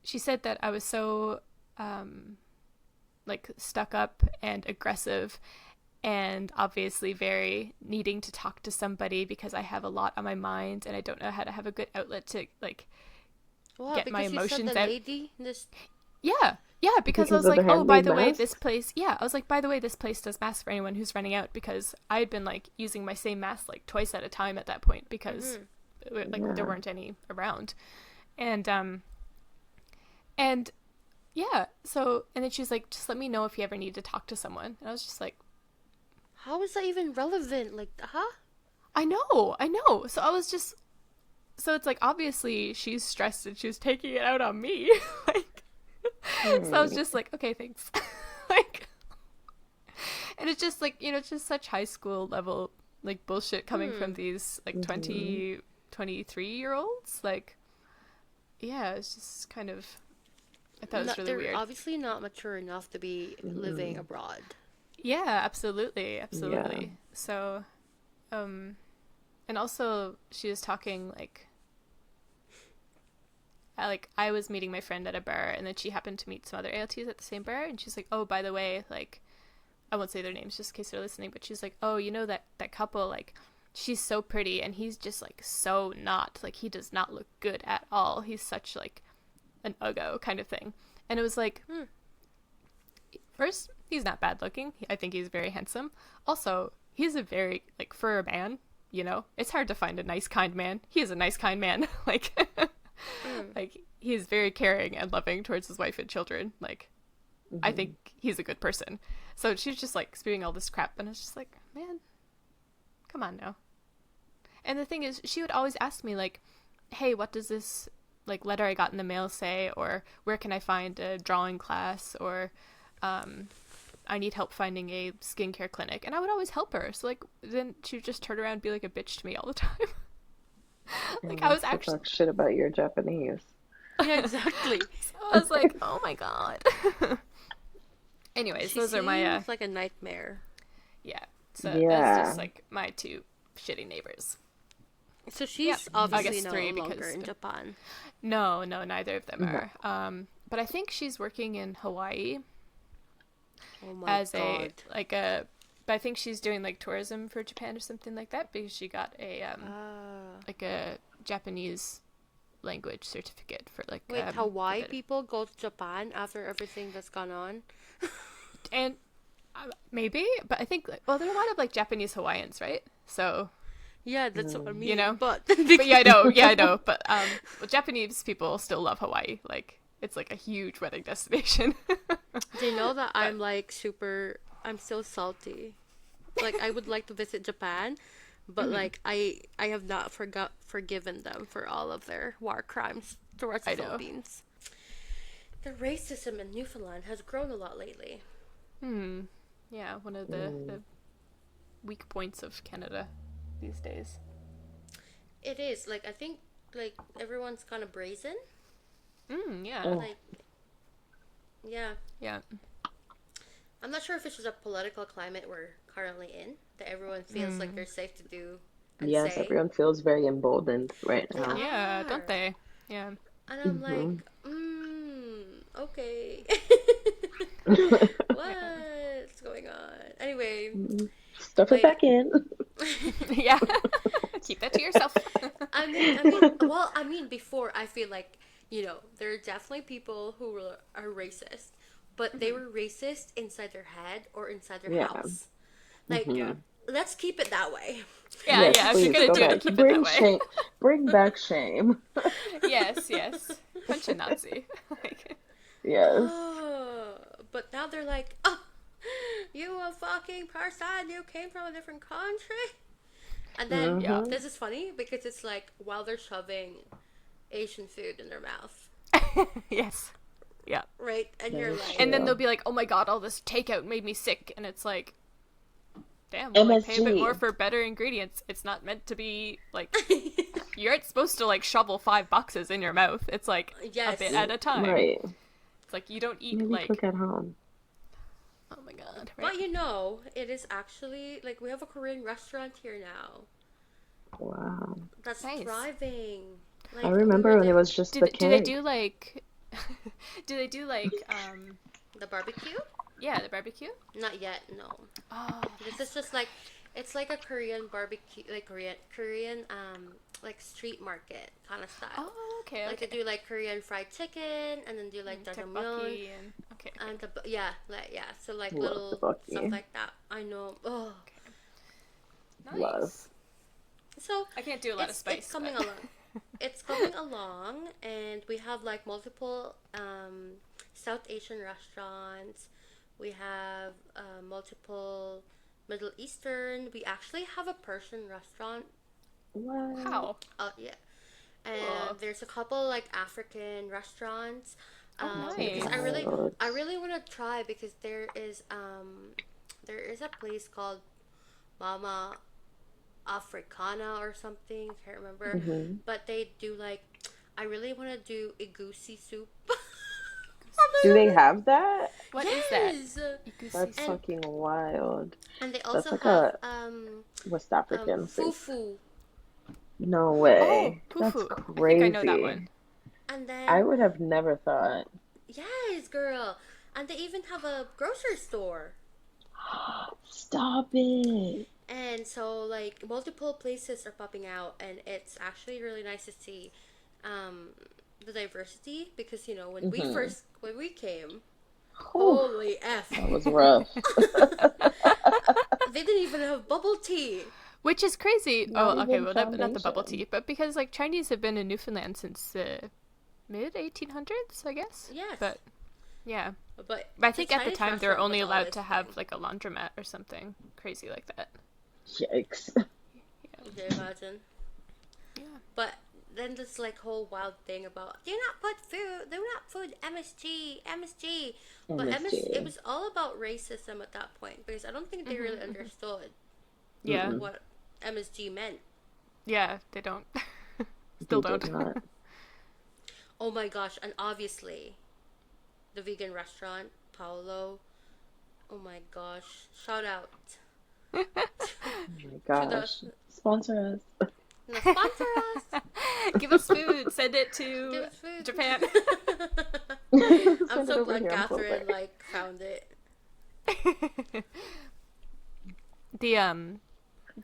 she said that I was so like stuck up and aggressive and obviously very needing to talk to somebody because I have a lot on my mind and I don't know how to have a good outlet to like get my emotions out. Yeah, because I was like, oh, by the way, this place, I was like, by the way, this place does masks for anyone who's running out, because I had been like using my same mask like twice at a time at that point because like there weren't any around. And yeah, so, and then she's like, just let me know if you ever need to talk to someone. And I was just like, how is that even relevant? Like, huh? I know. So I was just, so it's like, obviously she's stressed and she's taking it out on me. Like, so I was just like, okay, thanks. Like, and it's just like, you know, it's just such high school level, like, bullshit coming from these, like, 23-year-olds. Like, yeah, it's just kind of, I thought it was really They're weird. obviously not mature enough to be living abroad. Yeah, absolutely. Yeah. So, and also she was talking like I was meeting my friend at a bar, and then she happened to meet some other ALTs at the same bar, and she's like, oh, by the way, like, I won't say their names just in case they're listening, but she's like, oh, you know that couple, like, she's so pretty, and he's just like so not, like, he does not look good at all. He's such like an uggo kind of thing. And it was like, first, he's not bad looking. I think he's very handsome. Also, he's a very, like, for a man, you know, it's hard to find a nice, kind man. He is a nice, kind man. Like, like, he's very caring and loving towards his wife and children. Like, I think he's a good person. So she's just, like, spewing all this crap, and it's just like, man, come on now. And the thing is, she would always ask me, like, hey, what does this, like, letter I got in the mail say, or where can I find a drawing class, or I need help finding a skincare clinic. And I would always help her. So, like, then she would just turn around and be like a bitch to me all the time. Like, I was actually talk shit about your Japanese. Yeah, exactly. So I was like, oh my god. Anyways, those are my It's like a nightmare. yeah. So that's just like my two shitty neighbors. So she's obviously no three longer because in Japan. No, neither of them are. But I think she's working in Hawaii. Oh my god. But I think she's doing like tourism for Japan or something like that, because she got a like a Japanese language certificate for like. Wait, Hawaii people go to Japan after everything that's gone on? And maybe, but I think, well, there are a lot of like Japanese Hawaiians, right? So. Yeah, that's what I mean. You know, but yeah, I know. But well, Japanese people still love Hawaii. Like, it's like a huge wedding destination. They know that I'm like I'm so salty. Like, I would like to visit Japan, but like I have not forgiven them for all of their war crimes towards the Philippines. The racism in Newfoundland has grown a lot lately. Yeah, one of the weak points of Canada these days. It is, like, I think, like, everyone's kind of brazen. Yeah. Like, yeah. Yeah. I'm not sure if it's just a political climate we're currently in, that everyone feels like they're safe to do and Yes, say. everyone feels very emboldened right now. Yeah, don't they? Yeah. And I'm like, okay. What's going on? Anyway. Stuff it back in. Yeah. Keep that to yourself. I mean, before, I feel like, you know, there are definitely people who are racist, but they were racist inside their head or inside their house. Like, let's keep it that way. Yeah, yes, yeah. Please, If you're gonna do it, keep it that way. Shame, bring back shame. Yes. Punch a Nazi. Yes. But now they're like, oh, you a fucking person, you came from a different country. And then, this is funny because it's like while they're shoving Asian food in their mouth. Yes. Yeah. Right? And you're like... And then they'll be like, oh my god, all this takeout made me sick. And it's like, damn, well, like, pay a bit more for better ingredients. It's not meant to be, like, you aren't supposed to, like, shovel 5 boxes in your mouth. It's like, a bit at a time. Right. It's like, you don't eat, Maybe like... cook at home. Oh my god. Right? But you know, it is actually, like, we have a Korean restaurant here now. Wow. That's nice. Thriving. Like, I remember when it was just the cake. Do they do, like... the barbecue? Yeah, the barbecue? Not yet, no. Oh. This is just like, it's like a Korean barbecue, like Korean, like street market kind of style. Oh, okay. Like they do like Korean fried chicken, and then do like jjajangmyeon. Okay. And so like Love little tteokbokki. stuff like that. I know. Oh. Okay. Nice. Love. So I can't do a lot of spice. It's coming along. It's coming along, and we have like multiple South Asian restaurants. We have multiple Middle Eastern. We actually have a Persian restaurant. What? How? Yeah. And there's a couple like African restaurants. Nice. Because I really want to try, because there is a place called Mama Africana or something. I can't remember. Mm-hmm. But they do like, I really want to do egusi soup. Do they have that? What is that? Yes. That's fucking wild. And they That's also like have a West African thing. fufu. No way. Oh, That's fufu. crazy. I think I know that one. And then I would have never thought. yes, girl. And they even have a grocery store. Stop it. And so like multiple places are popping out, and it's actually really nice to see the diversity, because when we came, holy F. That was rough. They didn't even have bubble tea. Which is crazy. Not Okay, even well, not the bubble foundation. tea, but because like Chinese have been in Newfoundland since mid 1800s, I guess. Yes. But yeah, But I think the at the Chinese time they were restaurant only was allowed always to have fine. like a laundromat or something crazy like that. Yikes. Can you imagine? Yeah. But then this like whole wild thing about do not put MSG. But MSG. it was all about racism at that point, because I don't think they really understood Yeah. what MSG meant. Yeah, they don't. Still They don't. did not. Oh my gosh, and obviously the vegan restaurant, Paolo. Oh my gosh. Shout out. Oh my gosh. Sponsor us. No, sponsor us. Give us food. Send it Give to us food. Japan. I'm Send it so over glad here on Catherine Flipper. like found it.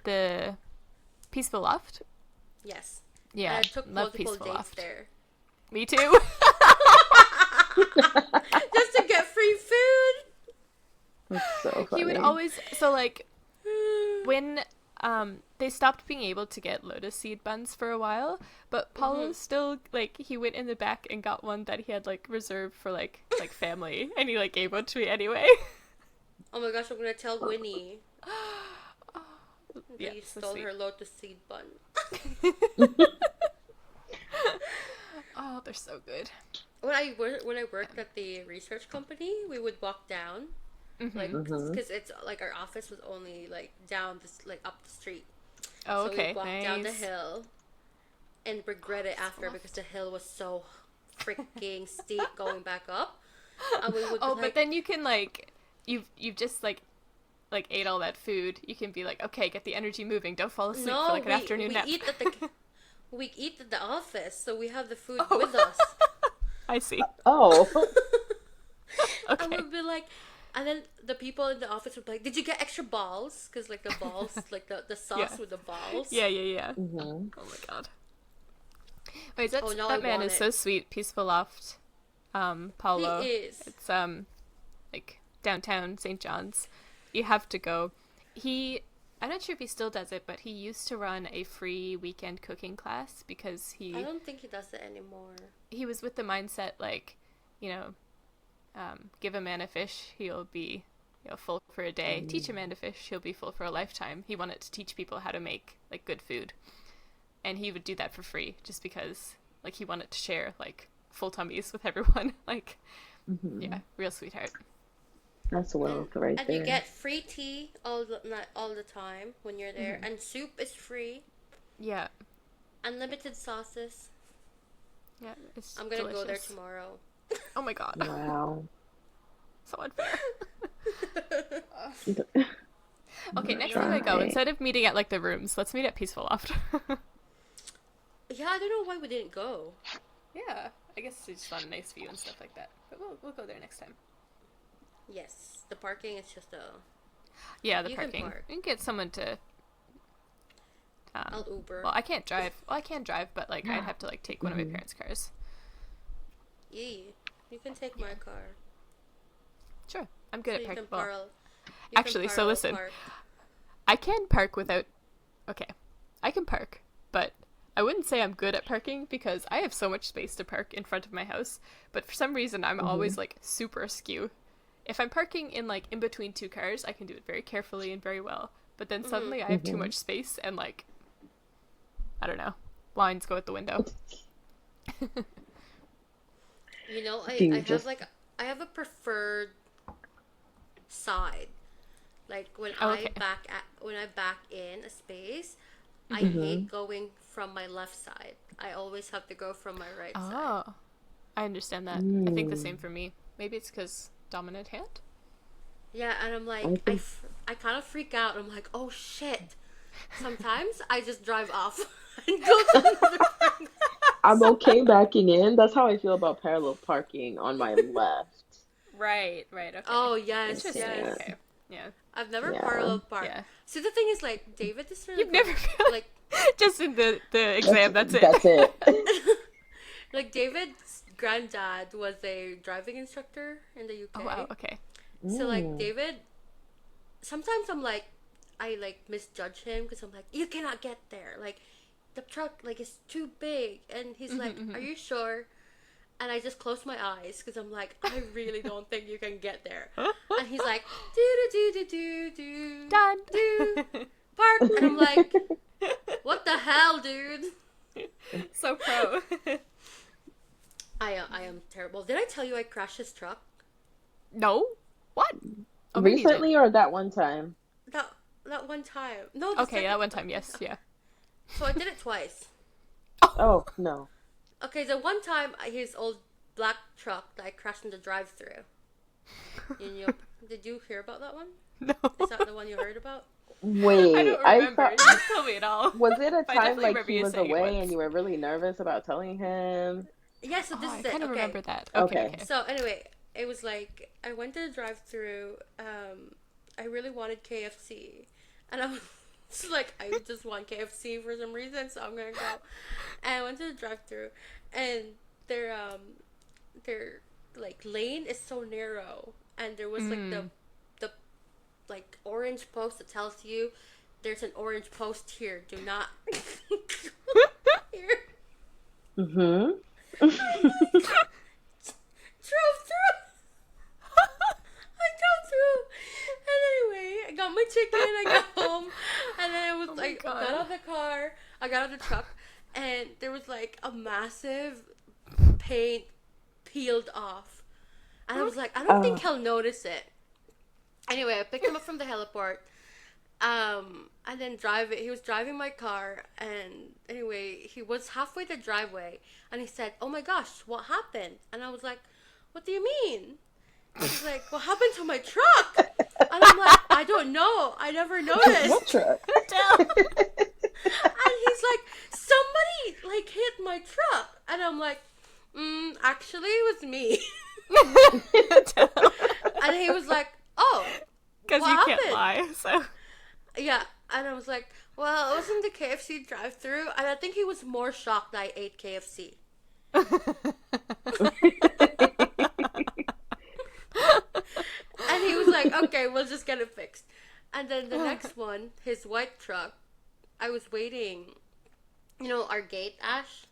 The Peaceful Loft. Yes. Yeah, And I took love multiple Peaceful dates Loft. there. Me too. Just to get free food. That's so funny. He would always when they stopped being able to get lotus seed buns for a while, but Paulo still like he went in the back and got one that he had like reserved for like family, and he like gave one to me anyway. Oh my gosh, I'm gonna tell Winnie that Yeah, you so stole sweet. her lotus seed bun. Oh, they're so good. When I worked at the research company, we would walk down, like because it's like our office was only like down this like up the street. Oh, So okay, we'd walk nice. down the hill, and regret it after, because the hill was so freaking steep going back up. And we would Oh, like, but then you can like you've just like ate all that food. You can be like, okay, get the energy moving. Don't fall asleep no, for like an afternoon we nap. eat at we eat at the office, so we have the food Oh. with us. I see. Oh. Okay. And we'd be like, and then the people in the office would be like, "Did you get extra balls? Because like the balls, like the sauce Yeah. with the balls." Yeah. Mm-hmm. Oh my god. Wait, that's, Oh, now that I man want is it. so sweet. Peaceful Loft. Paulo. He is. It's like downtown St. John's. You have to go. I'm not sure if he still does it, but he used to run a free weekend cooking class because I don't think he does it anymore. he was with the mindset like, give a man a fish, he'll be full for a day. Teach a man to fish, he'll be full for a lifetime. He wanted to teach people how to make like good food, and he would do that for free just because like he wanted to share like full tummies with everyone. Like, yeah, real sweetheart. That's wealth right And there. you get free tea all the time when you're there, and soup is free. Yeah, Unlimited sauces. yeah, it's I'm gonna delicious. go there tomorrow. Oh my god, Wow. so unfair. Okay, next time I go, Try. instead of meeting at like the rooms, let's meet at Peaceful Loft. Yeah, I don't know why we didn't go. Yeah, I guess they just want a nice view and stuff like that. But we'll go there next time. Yes, the parking is just a. Yeah, the You can parking. park. You can get someone to. I'll Uber. Well, I can't drive. Well, I can drive, but like I'd have to like take one of my parents' cars. Yeah, you can take my car. Sure, I'm good So at you parking. can Well, parallel. actually, so listen. I can park without. Okay, I can park, but I wouldn't say I'm good at parking because I have so much space to park in front of my house, but for some reason I'm always like super askew. If I'm parking in like in between two cars, I can do it very carefully and very well. But then suddenly I have too much space and like, I don't know, lines go out the window. You know, just I have a preferred side. Like when Okay. when I back in a space, I hate going from my left side. I always have to go from my right side. Oh, I understand that. I think the same for me. Maybe it's because dominant hand? Yeah, and I'm like, I kind of freak out. I'm like, oh shit. Sometimes I just drive off and go to the other. I'm okay backing in. That's how I feel about parallel parking on my left. Right, okay. Oh yes, Interesting. yes. Okay. Yeah. I've never Yeah. parallel parked. Yeah. See, the thing is, like, David is really You've never like just in the exam, that's it. That's it. like David's granddad was a driving instructor in the UK. Oh wow, okay. So like David, sometimes I like misjudge him because I'm like, you cannot get there. Like, the truck like is too big, and he's like, are you sure? And I just close my eyes because I'm like, I really don't think you can get there. And he's like, do Done. park, and I'm like, what the hell, dude? So pro. I am terrible. Did I tell you I crashed his truck? No? What? Oh, maybe you did. Recently or that one time? That one time. No. The Okay, second- that one time, yes, yeah. So I did it twice. Oh, no. Okay, the one time his old black truck that I crashed in the drive-through. Did you hear about that one? No. Is that the one you heard about? Wait, I don't I remember. thought, You didn't tell me at all. was it a I time definitely like remember he you was saying it away once. and you were really nervous about telling him? Yeah, so this Oh, is I it. kind of Okay. remember that. Okay. Okay. So anyway, it was like I went to the drive-through. I really wanted KFC, and I was like, I just want KFC for some reason, so I'm gonna go. And I went to the drive-through, and their like lane is so narrow, and there was like the like orange post that tells you there's an orange post here. Do not here. Mm-hmm. Drove through. I drove through, and anyway, I got my chicken. I got home, and then I was like, God. got out of the car. I got out of the truck, and there was like a massive paint peeled off, and I was like, I don't think he'll notice it. Anyway, I picked him up from the heliport, and then he was driving my car, and anyway, he was halfway the driveway, and he said, oh my gosh, what happened? And I was like, what do you mean? He's like, what happened to my truck? And I'm like, I don't know. I never noticed. What truck? And he's like, somebody like hit my truck. And I'm like, actually it was me. And he was like, oh, Because what you happened? can't lie, so. Yeah. And I was like, well, it was in the KFC drive-thru, and I think he was more shocked that I ate KFC. And he was like, okay, we'll just get it fixed. And then the next one, his white truck, I was waiting. You know, our gate, Ash?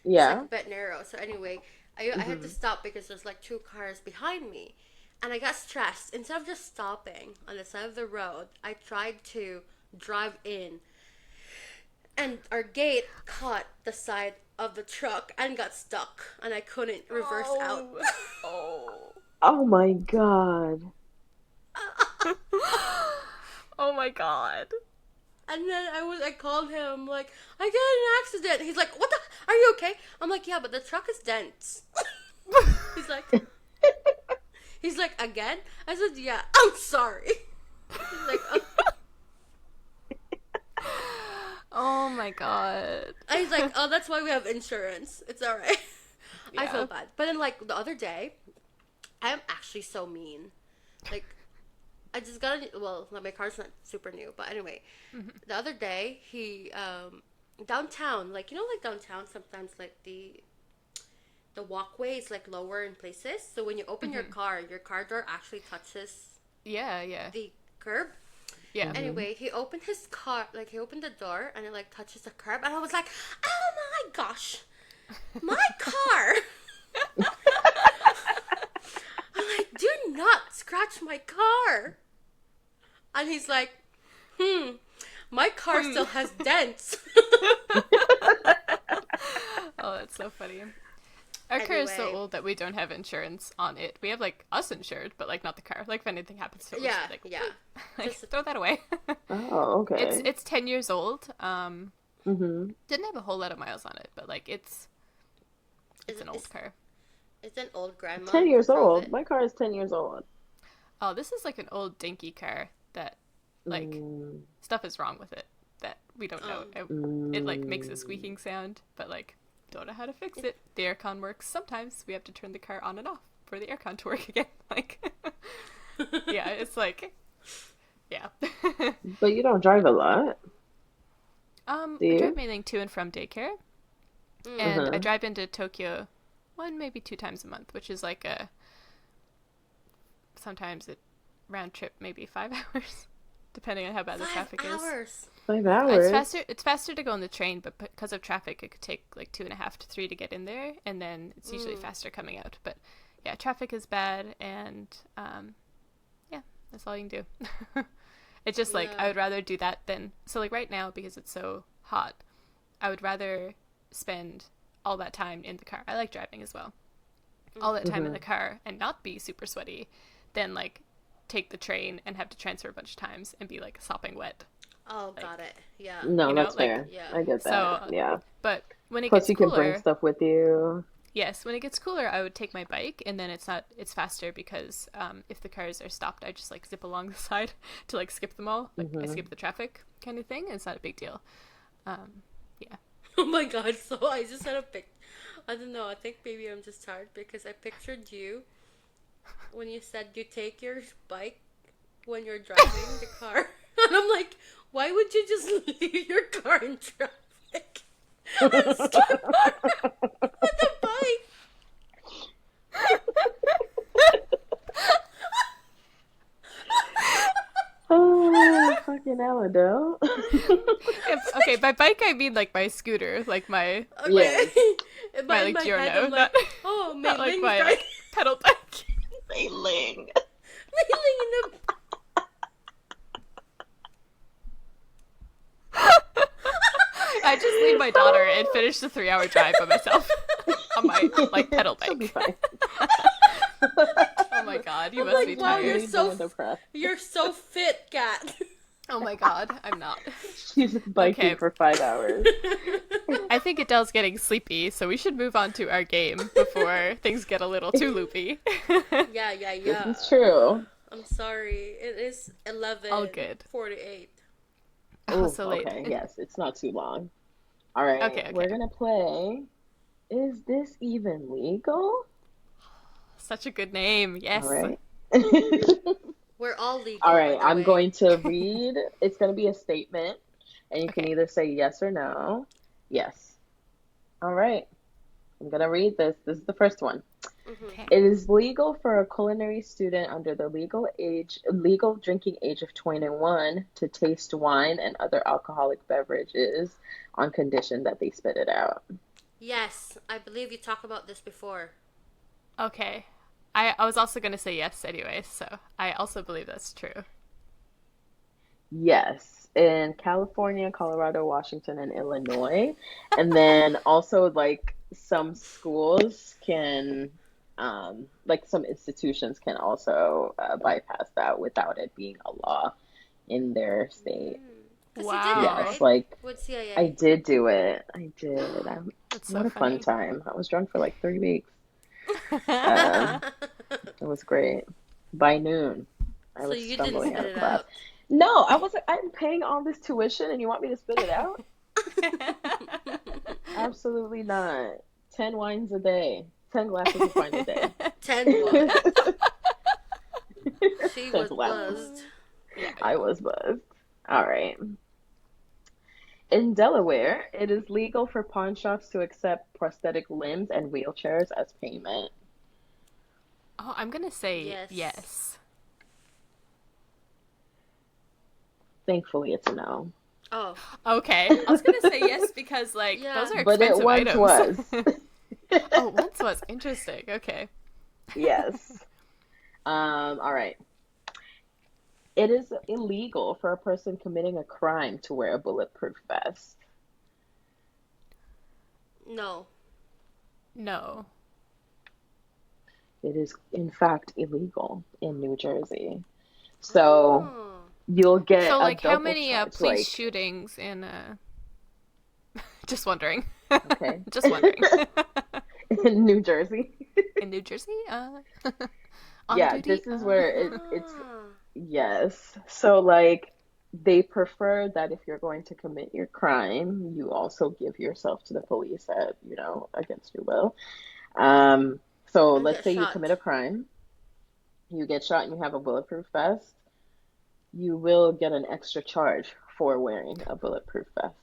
Yeah. It's like a bit narrow. So anyway, I had to stop because there's like two cars behind me. And I got stressed. Instead of just stopping on the side of the road, I tried to drive in. And our gate caught the side of the truck and got stuck. And I couldn't reverse out. Oh my god. Oh my god. And then I called him, like, I got an accident. He's like, what the? Are you okay? I'm like, yeah, but the truck is dense. He's like, again? I said, yeah, I'm sorry. He's like, oh. Oh my god. And he's like, oh, that's why we have insurance. It's all right. I Yeah. feel bad. But then, like, the other day, I am actually so mean. Like, I just got my car's not super new, but anyway, the other day, he, downtown, like, you know, like downtown, sometimes, like, the walkway is, like, lower in places, so when you open your car door actually touches Yeah. the curb. Yeah. Anyway, he opened his car, like he opened the door and it like touches the curb, and I was like, "Oh my gosh, my car!" I'm like, "Do not scratch my car." And he's like, my car still has dents." Oh, that's so funny. Our car is so Anyway. old that we don't have insurance on it. We have like us insured, but like not the car. Like if anything happens to it, we're Yeah, just like, yeah. like, Just- throw that away. Oh, okay. It's 10 years old. Mm-hmm. Didn't have a whole lot of miles on it, but like it's an old car. It's an old grandma. 10 years who drove old. it. My car is 10 years old. Oh, this is like an old dinky car that like stuff is wrong with it that we don't know. It like makes a squeaking sound, but like don't know how to fix it. The aircon works. Sometimes we have to turn the car on and off for the aircon to work again. Like, yeah, it's like, yeah. But you don't drive a lot. Do I you? drive mainly to and from daycare, and I Uh-huh. drive into Tokyo 1, maybe 2 times a month, which is like sometimes a round trip, maybe 5 hours, depending on how bad the 5 traffic is. hours. 5 hours. It's faster to go on the train, but because of traffic, it could take like 2.5 to 3 to get in there, and then it's usually faster coming out. But yeah, traffic is bad, and yeah, that's all you can do. It's just like Yeah. I would rather do that than like right now because it's so hot. I would rather spend all that time in the car. I like driving as well. All that time in the car and not be super sweaty, than like take the train and have to transfer a bunch of times and be like sopping wet. Oh, got it. Yeah. No, you know, that's like- fair. Yeah. I get that. So- Yeah. But when it Plus, gets you can cooler, bring stuff with you. yes, when it gets cooler, I would take my bike, and then it's faster because if the cars are stopped, I just like zip along the side to like skip them all. Like I skip the traffic kind of thing. It's not a big deal. Yeah. Oh my god, so I just had a I don't know, I think maybe I'm just tired because I pictured you when you said you take your bike when you're driving the car. And I'm like, why would you just leave your car in traffic and skip with the bike? Oh, fucking hell, Adele. Okay, by bike I mean like my scooter, like my Okay. Yes. In my in like head, Giorno, I'm like, not, oh, not like Mei my Ling's like, pedal bike. Failing. Mei Ling in the I just leave my daughter and finish the 3-hour drive by myself on my like pedal She'll be bike. fine. Oh my god, you I'm must like, be wow, tired. you're Leave so them in the press. You're so fit, Kat. Oh my god, I'm not. She's biking Okay. for 5 hours. I think Adele's getting sleepy, so we should move on to our game before things get a little too loopy. Yeah. This is true. I'm sorry. It is 11. All good. 48. Oh, Ooh, so late. Okay, yes, it's not too long. All right, Okay. we're gonna play. Is this even legal? Such a good name. Yes. All right. We're all legal. All right, by the I'm way. going to read. It's going to be a statement, and you can Okay. either say yes or no. Yes. All right. I'm going to read this. This is the first one. Okay. It is legal for a culinary student under the legal drinking age of 21 to taste wine and other alcoholic beverages on condition that they spit it out. Yes, I believe you talked about this before. Okay. I was also going to say yes anyway, so I also believe that's true. Yes, in California, Colorado, Washington, and Illinois. And then also like some schools can like some institutions can also bypass that without it being a law in their state. 'Cause Wow. you did it, Yes, right? like With CIA. I did do it. I did. That's What so a fun funny. time. I was drunk for like 3 weeks. Um, it was great. By noon, I So was you didn't stumbling spit out of it class. out. No, I was like, I'm paying all this tuition and you want me to spit it out? Absolutely not. 10 wines a day. 10 glasses of wine a day. 10 1. She That's was loud. buzzed. Yeah. I was buzzed. All right. In Delaware, it is legal for pawn shops to accept prosthetic limbs and wheelchairs as payment. Oh, I'm going to say Yes. yes. Thankfully, it's a no. Oh, Okay. I was gonna say yes because like Yeah. those are But it expensive once items. was. Oh, once was interesting. Okay. Yes. All right. It is illegal for a person committing a crime to wear a bulletproof vest. no. No. It is, in fact, illegal in New Jersey. So Oh. you'll get So a like, how double many charge. police Like, shootings in? Just wondering. okay, Just wondering. in New Jersey. In New Jersey? On Yeah, duty? this is where it's Ah. yes. So like they prefer that if you're going to commit your crime, you also give yourself to the police at, against your will. So And let's get say you commit shot. a crime, you get shot and you have a bulletproof vest, you will get an extra charge for wearing a bulletproof vest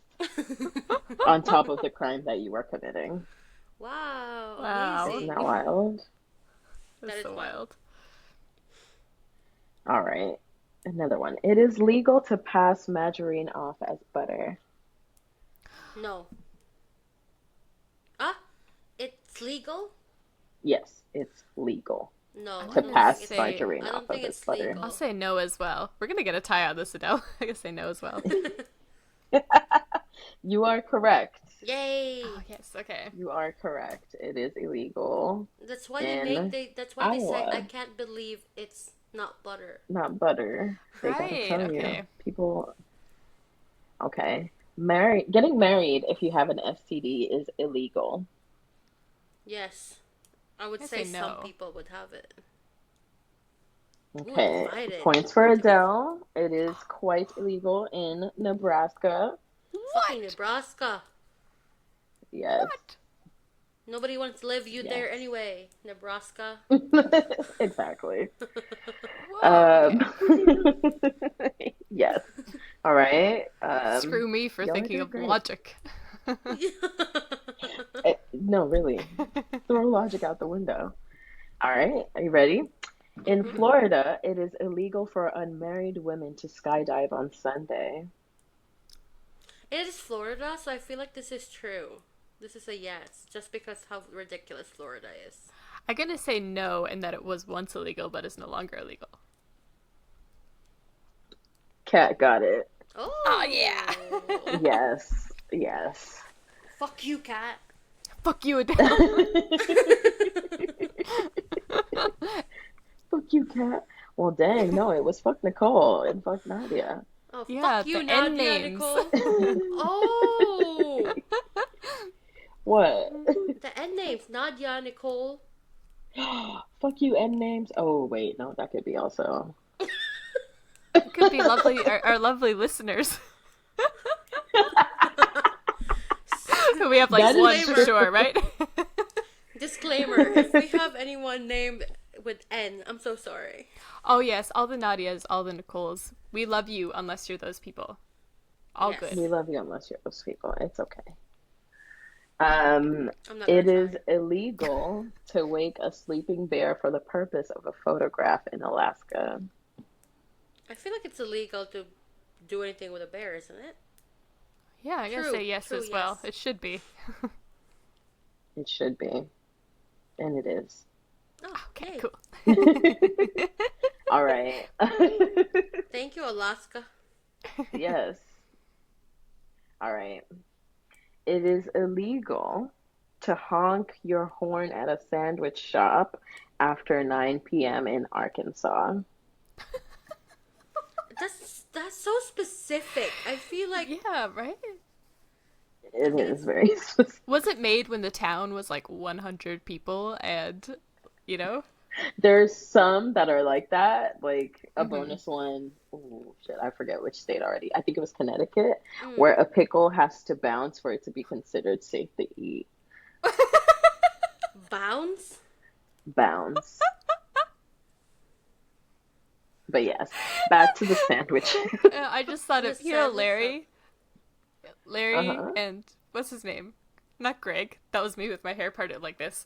on top of the crime that you are committing. Wow, Wow. Isn't amazing. that wild? That's That is so wild. wild. All right. Another one. It is legal to pass margarine off as butter. No. Ah, it's legal? Yes, it's legal No, I'm I to don't gonna think pass it's. say- margarine I off don't think of as it's butter. legal. I'll say no as well. We're gonna get a tie on this, Adele. I guess say no as well. You are correct. Yay! Oh yes, okay. You are correct. It is illegal That's why in That's why they say I Iowa. can't believe it's not butter. Not butter. They gotta Right, tell okay. you. People, okay. Getting married if you have an STD is illegal. Yes, I would I say say some no. people would have it. Ooh, Okay. divided. Points for Going to be Adele. It is quite illegal in Nebraska. fucking What? Nebraska. Yes. What? Nobody wants to live you there Yes. anyway. Nebraska. Exactly. Whoa, okay. Yes. All right. Screw me for y'all are thinking doing of great. logic. No, really. Throw logic out the window. All right. Are you ready? In Mhm. Florida, it is illegal for unmarried women to skydive on Sunday. It is Florida, so I feel like this is true. This is a yes, just because how ridiculous Florida is. I'm gonna say no, and that it was once illegal, but is no longer illegal. Cat got it. Oh, yeah. Yes. Yes. Fuck you, cat. Fuck you, Adele. Fuck you, Cat. Well, dang, no, it was fuck Nicole and fuck Nadia. Oh, Yeah, fuck you, the end Nadia, names. Nicole. Oh, What? the end names, Nadia, Nicole. Fuck you, end names. Oh, wait, no, that could be also. It could be lovely, our lovely listeners. We have like That is one for true. sure, right? Disclaimer: if we have anyone named with N, I'm so sorry. Oh yes, all the Nadias, all the Nicoles. We love you unless you're those people. All Yes. We good. love you unless you're those people. It's okay. I'm not It gonna is try. illegal to wake a sleeping bear for the purpose of a photograph in Alaska. I feel like it's illegal to do anything with a bear, isn't it? Yeah, I'm gonna True, say yes true, as well. yes. It should be. It should be. And it is. Oh, Okay, yay. cool. All right. Thank you, Alaska. Yes. All right. It is illegal to honk your horn at a sandwich shop after 9 p.m. in Arkansas. That's so specific. I feel like Yeah, right? It think is very specific. Was it made when the town was like 100 people and, you know? There's some that are like that, like a Mhm. bonus one. Oh shit, I forget which state already. I think it was Connecticut, Mm. where a pickle has to bounce for it to be considered safe to eat. bounds. Bounce. But yes, back to the sandwich. I just thought The of, you know, sandwich Larry Uh-huh. and what's his name? Not Greg. That was me with my hair parted like this.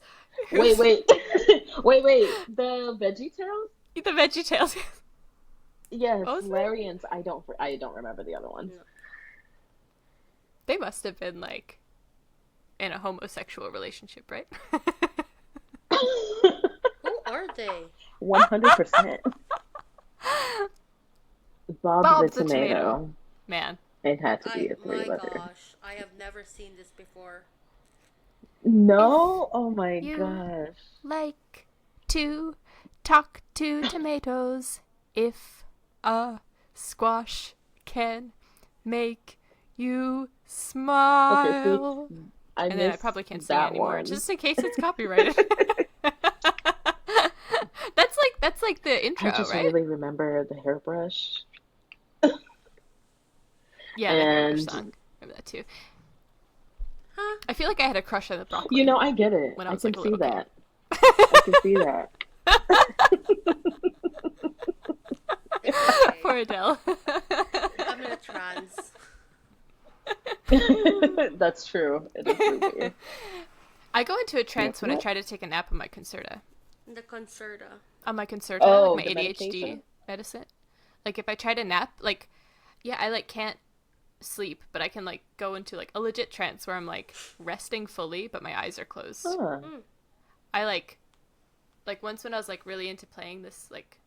Wait. Wait. The Veggie Tales? The Veggie Tales. Yes, What was it? Larry and I don't remember the other ones. No. They must have been like in a homosexual relationship, right? Who are they? 100%. Bob the Bob the tomato. Tomato. Man. It had to be a My three-letter. gosh, I have never seen this before. No? Oh my You gosh. like to talk to tomatoes if a squash can make you Okay, smile. see, I And then I missed probably can't sing that anymore, one. just in case it's copyrighted. That's like the I intro, just right? really remember the hairbrush. Yeah, the hairbrush And song. Remember that too. Huh? I feel like I had a crush on the broccoli you know, I get it. when I I was can like a see little kid. that. I can see that. It's okay. Poor Adele. I'm in a trance. That's true. It is creepy. I go into a trance when I What? try to take a nap on my Concerta. The Concerta. On my Concerta, Oh, like my the ADHD medication? medicine. Like if I try to nap, like yeah, I like can't sleep, but I can like go into like a legit trance where I'm like resting fully, but my eyes are closed. Huh. I like once when I was like really into playing this like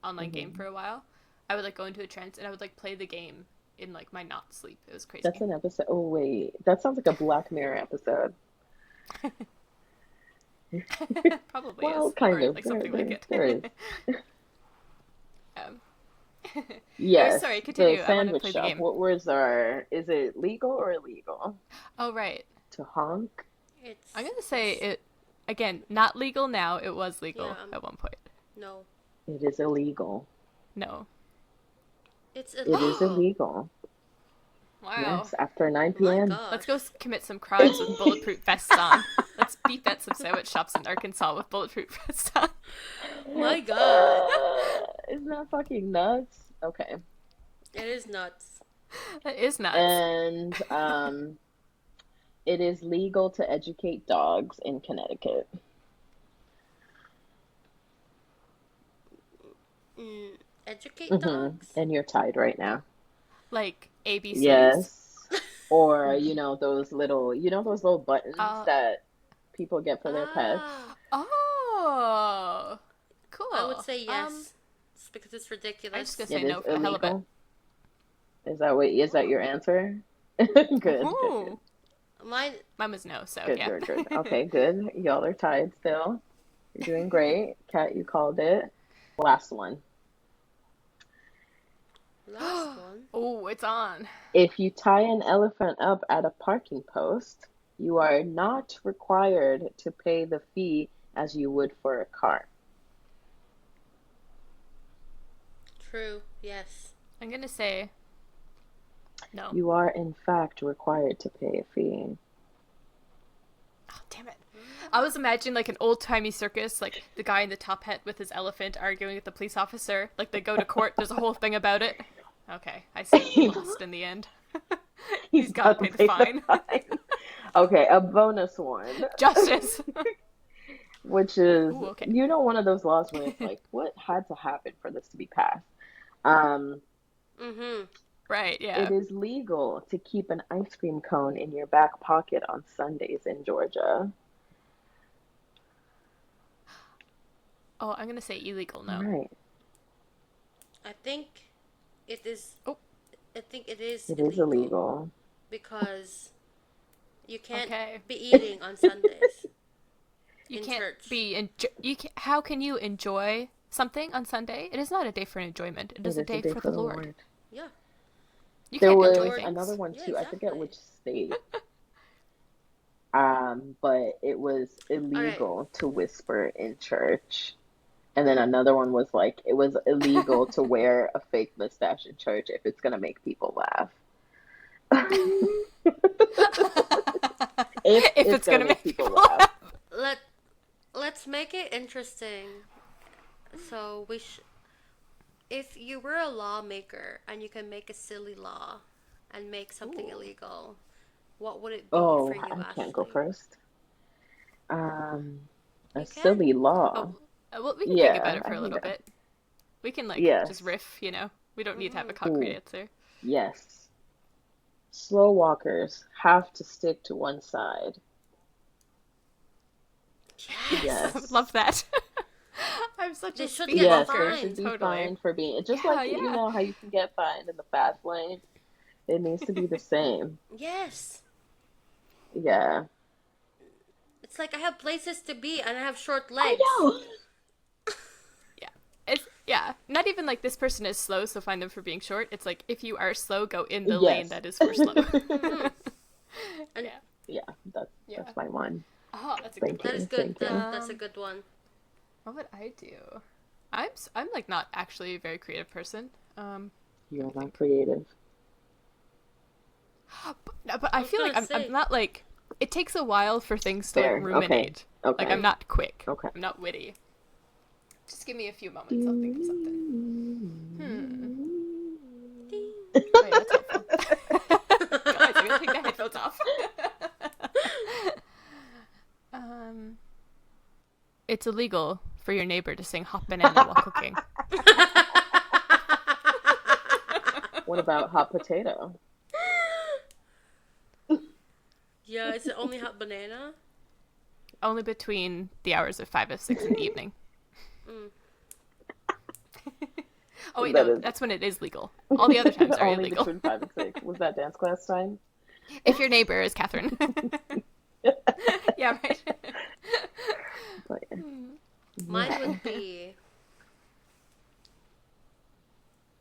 online game for a while, I would like go into a trance and I would like play the game in like my not sleep. It was crazy. That's an episode. Oh, wait. That sounds like a Black Mirror episode. Probably Well, is. kind Or of. like something like it. There is. um, Yes, sorry, continue. the I want to sandwich play the shop. game. What words are, is it legal or illegal Oh, right. to honk? It's. I'm going to say it, again, not legal now. It was legal Yeah, at one point. No. It is illegal. No. It's It illegal. is illegal. Wow. Yes, after 9 My p.m. gosh. Let's go commit some crimes with bulletproof vests on. Let's beat at some sandwich shops in Arkansas with bulletproof vests on. My god. Isn't that fucking nuts? Okay. It is nuts. That is nuts. And it is legal to educate dogs in Connecticut. Educate hmm dogs? And you're tied right now. Like ABCs. Yes. Or those little buttons Uh, that people get for their pets. Ah, Oh, cool. I would say yes. It's because it's I'm ridiculous. just gonna It say no is for the hell of it. illegal. Is that your answer? Good. Ooh. Mine. Mine was no, so Good, yeah. good, good. Okay, good. Y'all are tied still. You're doing great. Kat, you called it. Last one. Last one. Oh, it's on. If you tie an elephant up at a parking post, you are not required to pay the fee as you would for a car. True. Yes. I'm gonna say no. You are, in fact, required to pay a fee. Oh, damn it. I was imagining like an old-timey circus, like the guy in the top hat with his elephant arguing with the police officer. Like they go to court, there's a whole thing about it. Okay, I see he lost in the end. He's gotta pay the fine. Okay, a bonus one, Justice. which is, Ooh, okay. one of those laws where it's like, what had to happen for this to be passed? Um, Mm-hmm. Right, yeah. It is legal to keep an ice cream cone in your back pocket on Sundays in Georgia. Oh, I'm gonna say illegal, no. Right. I think it is. Oh. I think it is It is illegal. because you can't Okay. be eating on Sundays. You in can't church. be how can you enjoy something on Sunday? It is not a day for enjoyment. It is a day for the Lord. Yeah. You There can't was enjoy things. another one Yeah, too. I forget exactly. which state. But it was illegal to whisper in church. And then another one was like, it was illegal to wear a fake mustache in church if it's gonna make people laugh. If it's gonna make people people laugh. Let's make it interesting. So if you were a lawmaker and you can make a silly law and make something illegal, what would it be Oh, for you, I can't go Ashlee? first. A You can. silly law. Oh, well, we can think about it I for a think little bit. We can like Yes. just riff, you know. We don't need to have a concrete Ooh, answer. yes. Slow walkers have to stick to one side. Yes, I would Yes. love that. I'm such They a should speed get Yes, walker. they should fined. be Totally. fined for being just Yeah, like you yeah. know how you can get fined in the fast lane. It needs to be the same. Yes. Yeah. It's like I have places to be and I have short I legs. know. Yeah. It's yeah. Not even like this person is slow, so find them for being short. It's like if you are slow, go in the lane Yes. that is for slow. And Yeah. Yeah, that's Yeah. my one. Oh, that's a good Thank one. that is you. good. Thank you. That's a good one. What would I do? I'm like not actually a very creative person. You're Let me not think. creative. But I I was feel like gonna I'm say. not like it takes a while for things to like Fair. Okay. ruminate. Like Okay. I'm not quick. Okay. I'm not witty. Just give me a few moments. I'll think of something. Oh yeah, that's helpful. Guys, I'm gonna take the headphones off. um, it's illegal for your neighbor to sing "Hot Banana" while cooking. What about hot potato? Yeah, is it only hot banana? Only between the hours of 5 and 6 in the evening. Mm. Oh wait, That no, is that's when it is legal. All the other times are only illegal. between 5 and 6. Was that dance class time? If your neighbor is Catherine. Yeah, right. But, Mine yeah. would be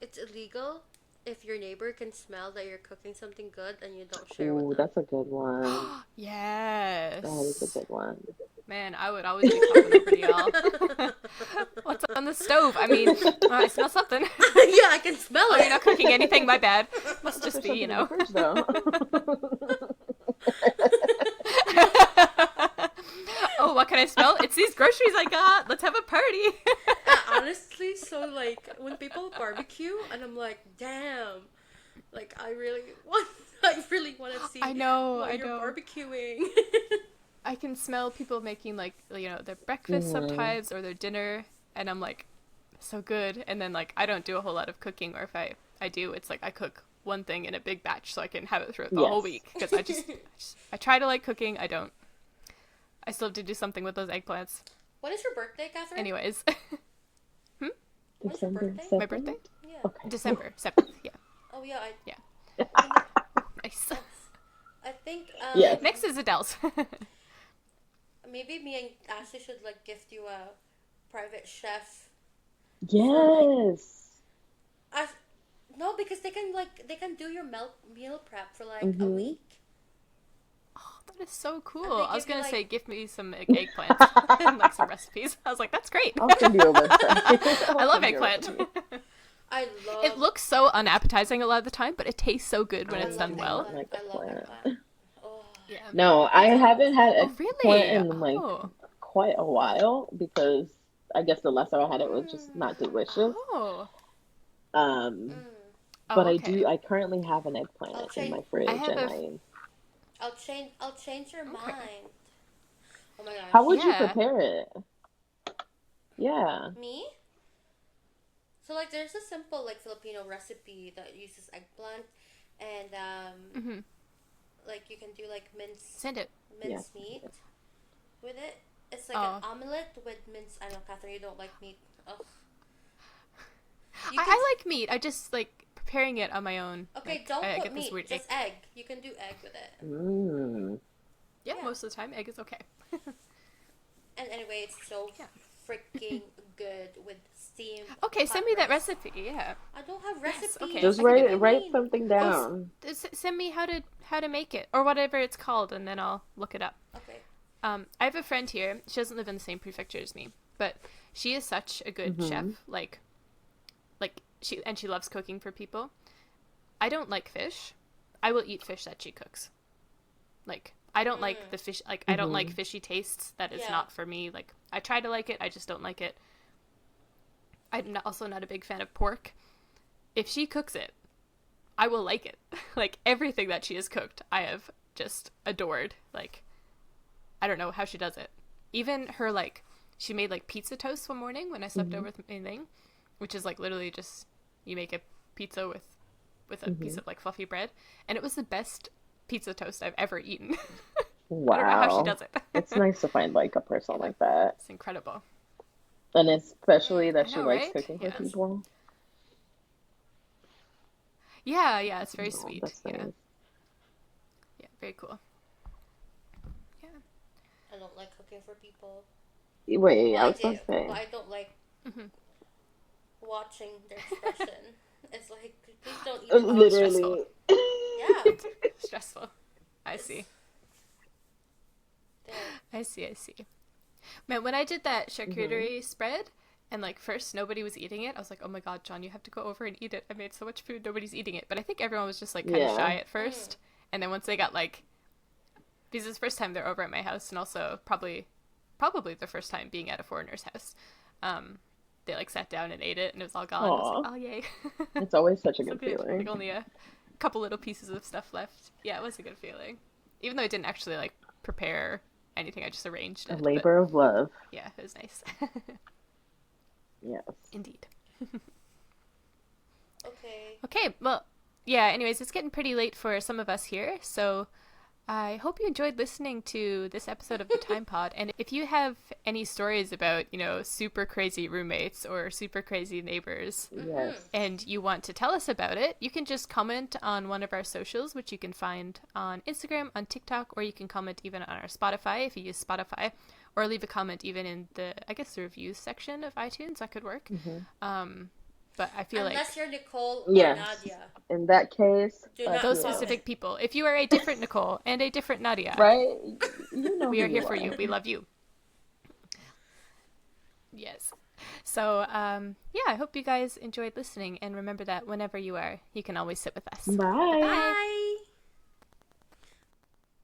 it's illegal if your neighbor can smell that you're cooking something good and you don't share with Ooh, them. that's a good one. Yes. That is a good one. Man, I would always be popping over to y'all. What's on the stove? I mean, I smell something. Yeah, I can smell Oh, it. you're not cooking anything? My bad. Must There's just be, something you in the know. fridge, though. Oh, what can I smell? It's these groceries I got. Let's have a party. Honestly, so like when people barbecue and I'm like, damn, like I really want to see I know, what I you're know. barbecuing. I can smell people making like, you know, their breakfast sometimes or their dinner, and I'm like, so good. And then like I don't do a whole lot of cooking, or if I do, it's like I cook one thing in a big batch so I can have it throughout the whole Yes. week because I try to like cooking. I don't. I still have to do something with those eggplants. When is your birthday, Catherine? Anyways, When's your December birthday? my birthday? Yeah. Okay. December 7th. Yeah. Oh yeah, Yeah. Nice. I think Yes. Next is Adelle's. maybe me and Ashley should like gift you a private chef. Yes. I, no, because they can do your meal prep for like a Mhm. week. Oh, that is so cool. And they I was give you, gonna like- say, give me some eggplants and like some recipes. I was like, that's great. I'll send you a website. I love Send you a eggplant. recipe. I love. It looks so unappetizing a lot of the time, but it tastes so good when I it's love done love well. like I love eggplant. eggplant. Oh. Yeah. No, I haven't had Oh, eggplant really? in like Oh. quite a while because I guess the lesser I had it was just not delicious. Oh. Um, Mm. Oh, but okay. I currently have an I'll eggplant in change- my fridge, I have and I'll change your mind. Oh my gosh. how would you Yeah. prepare it? Yeah. Me? So like there's a simple like Filipino recipe that uses eggplant and hmm like you can do like Send it. minced Yes. meat with it. It's like an Oh. omelette with minced. I know, Catherine, you don't like meat. Ugh. I like meat. I just like preparing it on my own. Okay, Like, don't I put get this meat. weird Just egg. You can do egg with it. Mm. Yeah, Yeah. most of the time, egg is okay. And anyway, it's so Yeah. freaking good with steamed. Okay, send hot me that rice. recipe. Yeah. I don't have Yes, recipes. okay. Just I can do write that. something down. Send me how to make it or whatever it's called, and then I'll look it up. Okay. I have a friend here. She doesn't live in the same prefecture as me, but she is such a good chef. Like she loves cooking for people. I don't like fish. I will eat fish that she cooks. Like I don't like the fish. Like I don't like fishy tastes. That is Yeah. not for me. Like I try to like it. I just don't like it. I'm also not a big fan of pork. If she cooks it, I will like it. Like everything that she has cooked, I have just adored. Like I don't know how she does it. Even her like she made like pizza toast one morning when I slept over with my thing. which is like literally just you make a pizza with a piece of like fluffy bread, and it was the best pizza toast I've ever eaten. I don't know how she Wow. does it. It's nice to find like a person Yeah, like that. it's incredible. And especially that I she know, likes right? cooking for Yeah. people. Yeah, it's very Oh, sweet. that's Yeah. nice. Yeah, very cool. Yeah. I don't like cooking for people. Wait, Well, I I was do, gonna say. but I don't like Hmm. watching their expression. It's like, please don't eat it. Oh, it's stressful. Literally. Yeah, Stressful. I see. there. I see. Man, when I did that Mhm. charcuterie spread, and like first nobody was eating it, I was like, oh my god, John, you have to go over and eat it. I made so much food, nobody's eating it. But I think everyone was just like kind of Yeah. shy at first, and then once they got like, because it's the first time they're over at my house, and also probably the first time being at a foreigner's house, they like sat down and ate it, and it was all gone. I was like, Aw. oh yay, It's always such a so good good. feeling. Like only a couple little pieces of stuff left. Yeah, it was a good feeling, even though I didn't actually like prepare anything. I just arranged A it. labor of love. But yeah, it was nice. Yes. Indeed. Okay. Okay, well, yeah, anyways, it's getting pretty late for some of us here, so I hope you enjoyed listening to this episode of the Timepod. And if you have any stories about, super crazy roommates or super crazy neighbors, Yes. and you want to tell us about it, you can just comment on one of our socials, which you can find on Instagram, on TikTok, or you can comment even on our Spotify if you use Spotify, or leave a comment even in the reviews section of iTunes. That could work. But I feel Unless you're Nicole or Yes. Nadia. In that case, Do fuck not those you. comment. specific people. If you are a different Nicole and a different Nadia, Right? You know we who are here you for are. you. We love you. Yes. So, yeah, I hope you guys enjoyed listening. And remember that whenever you are, you can always sit with us. Bye. Bye.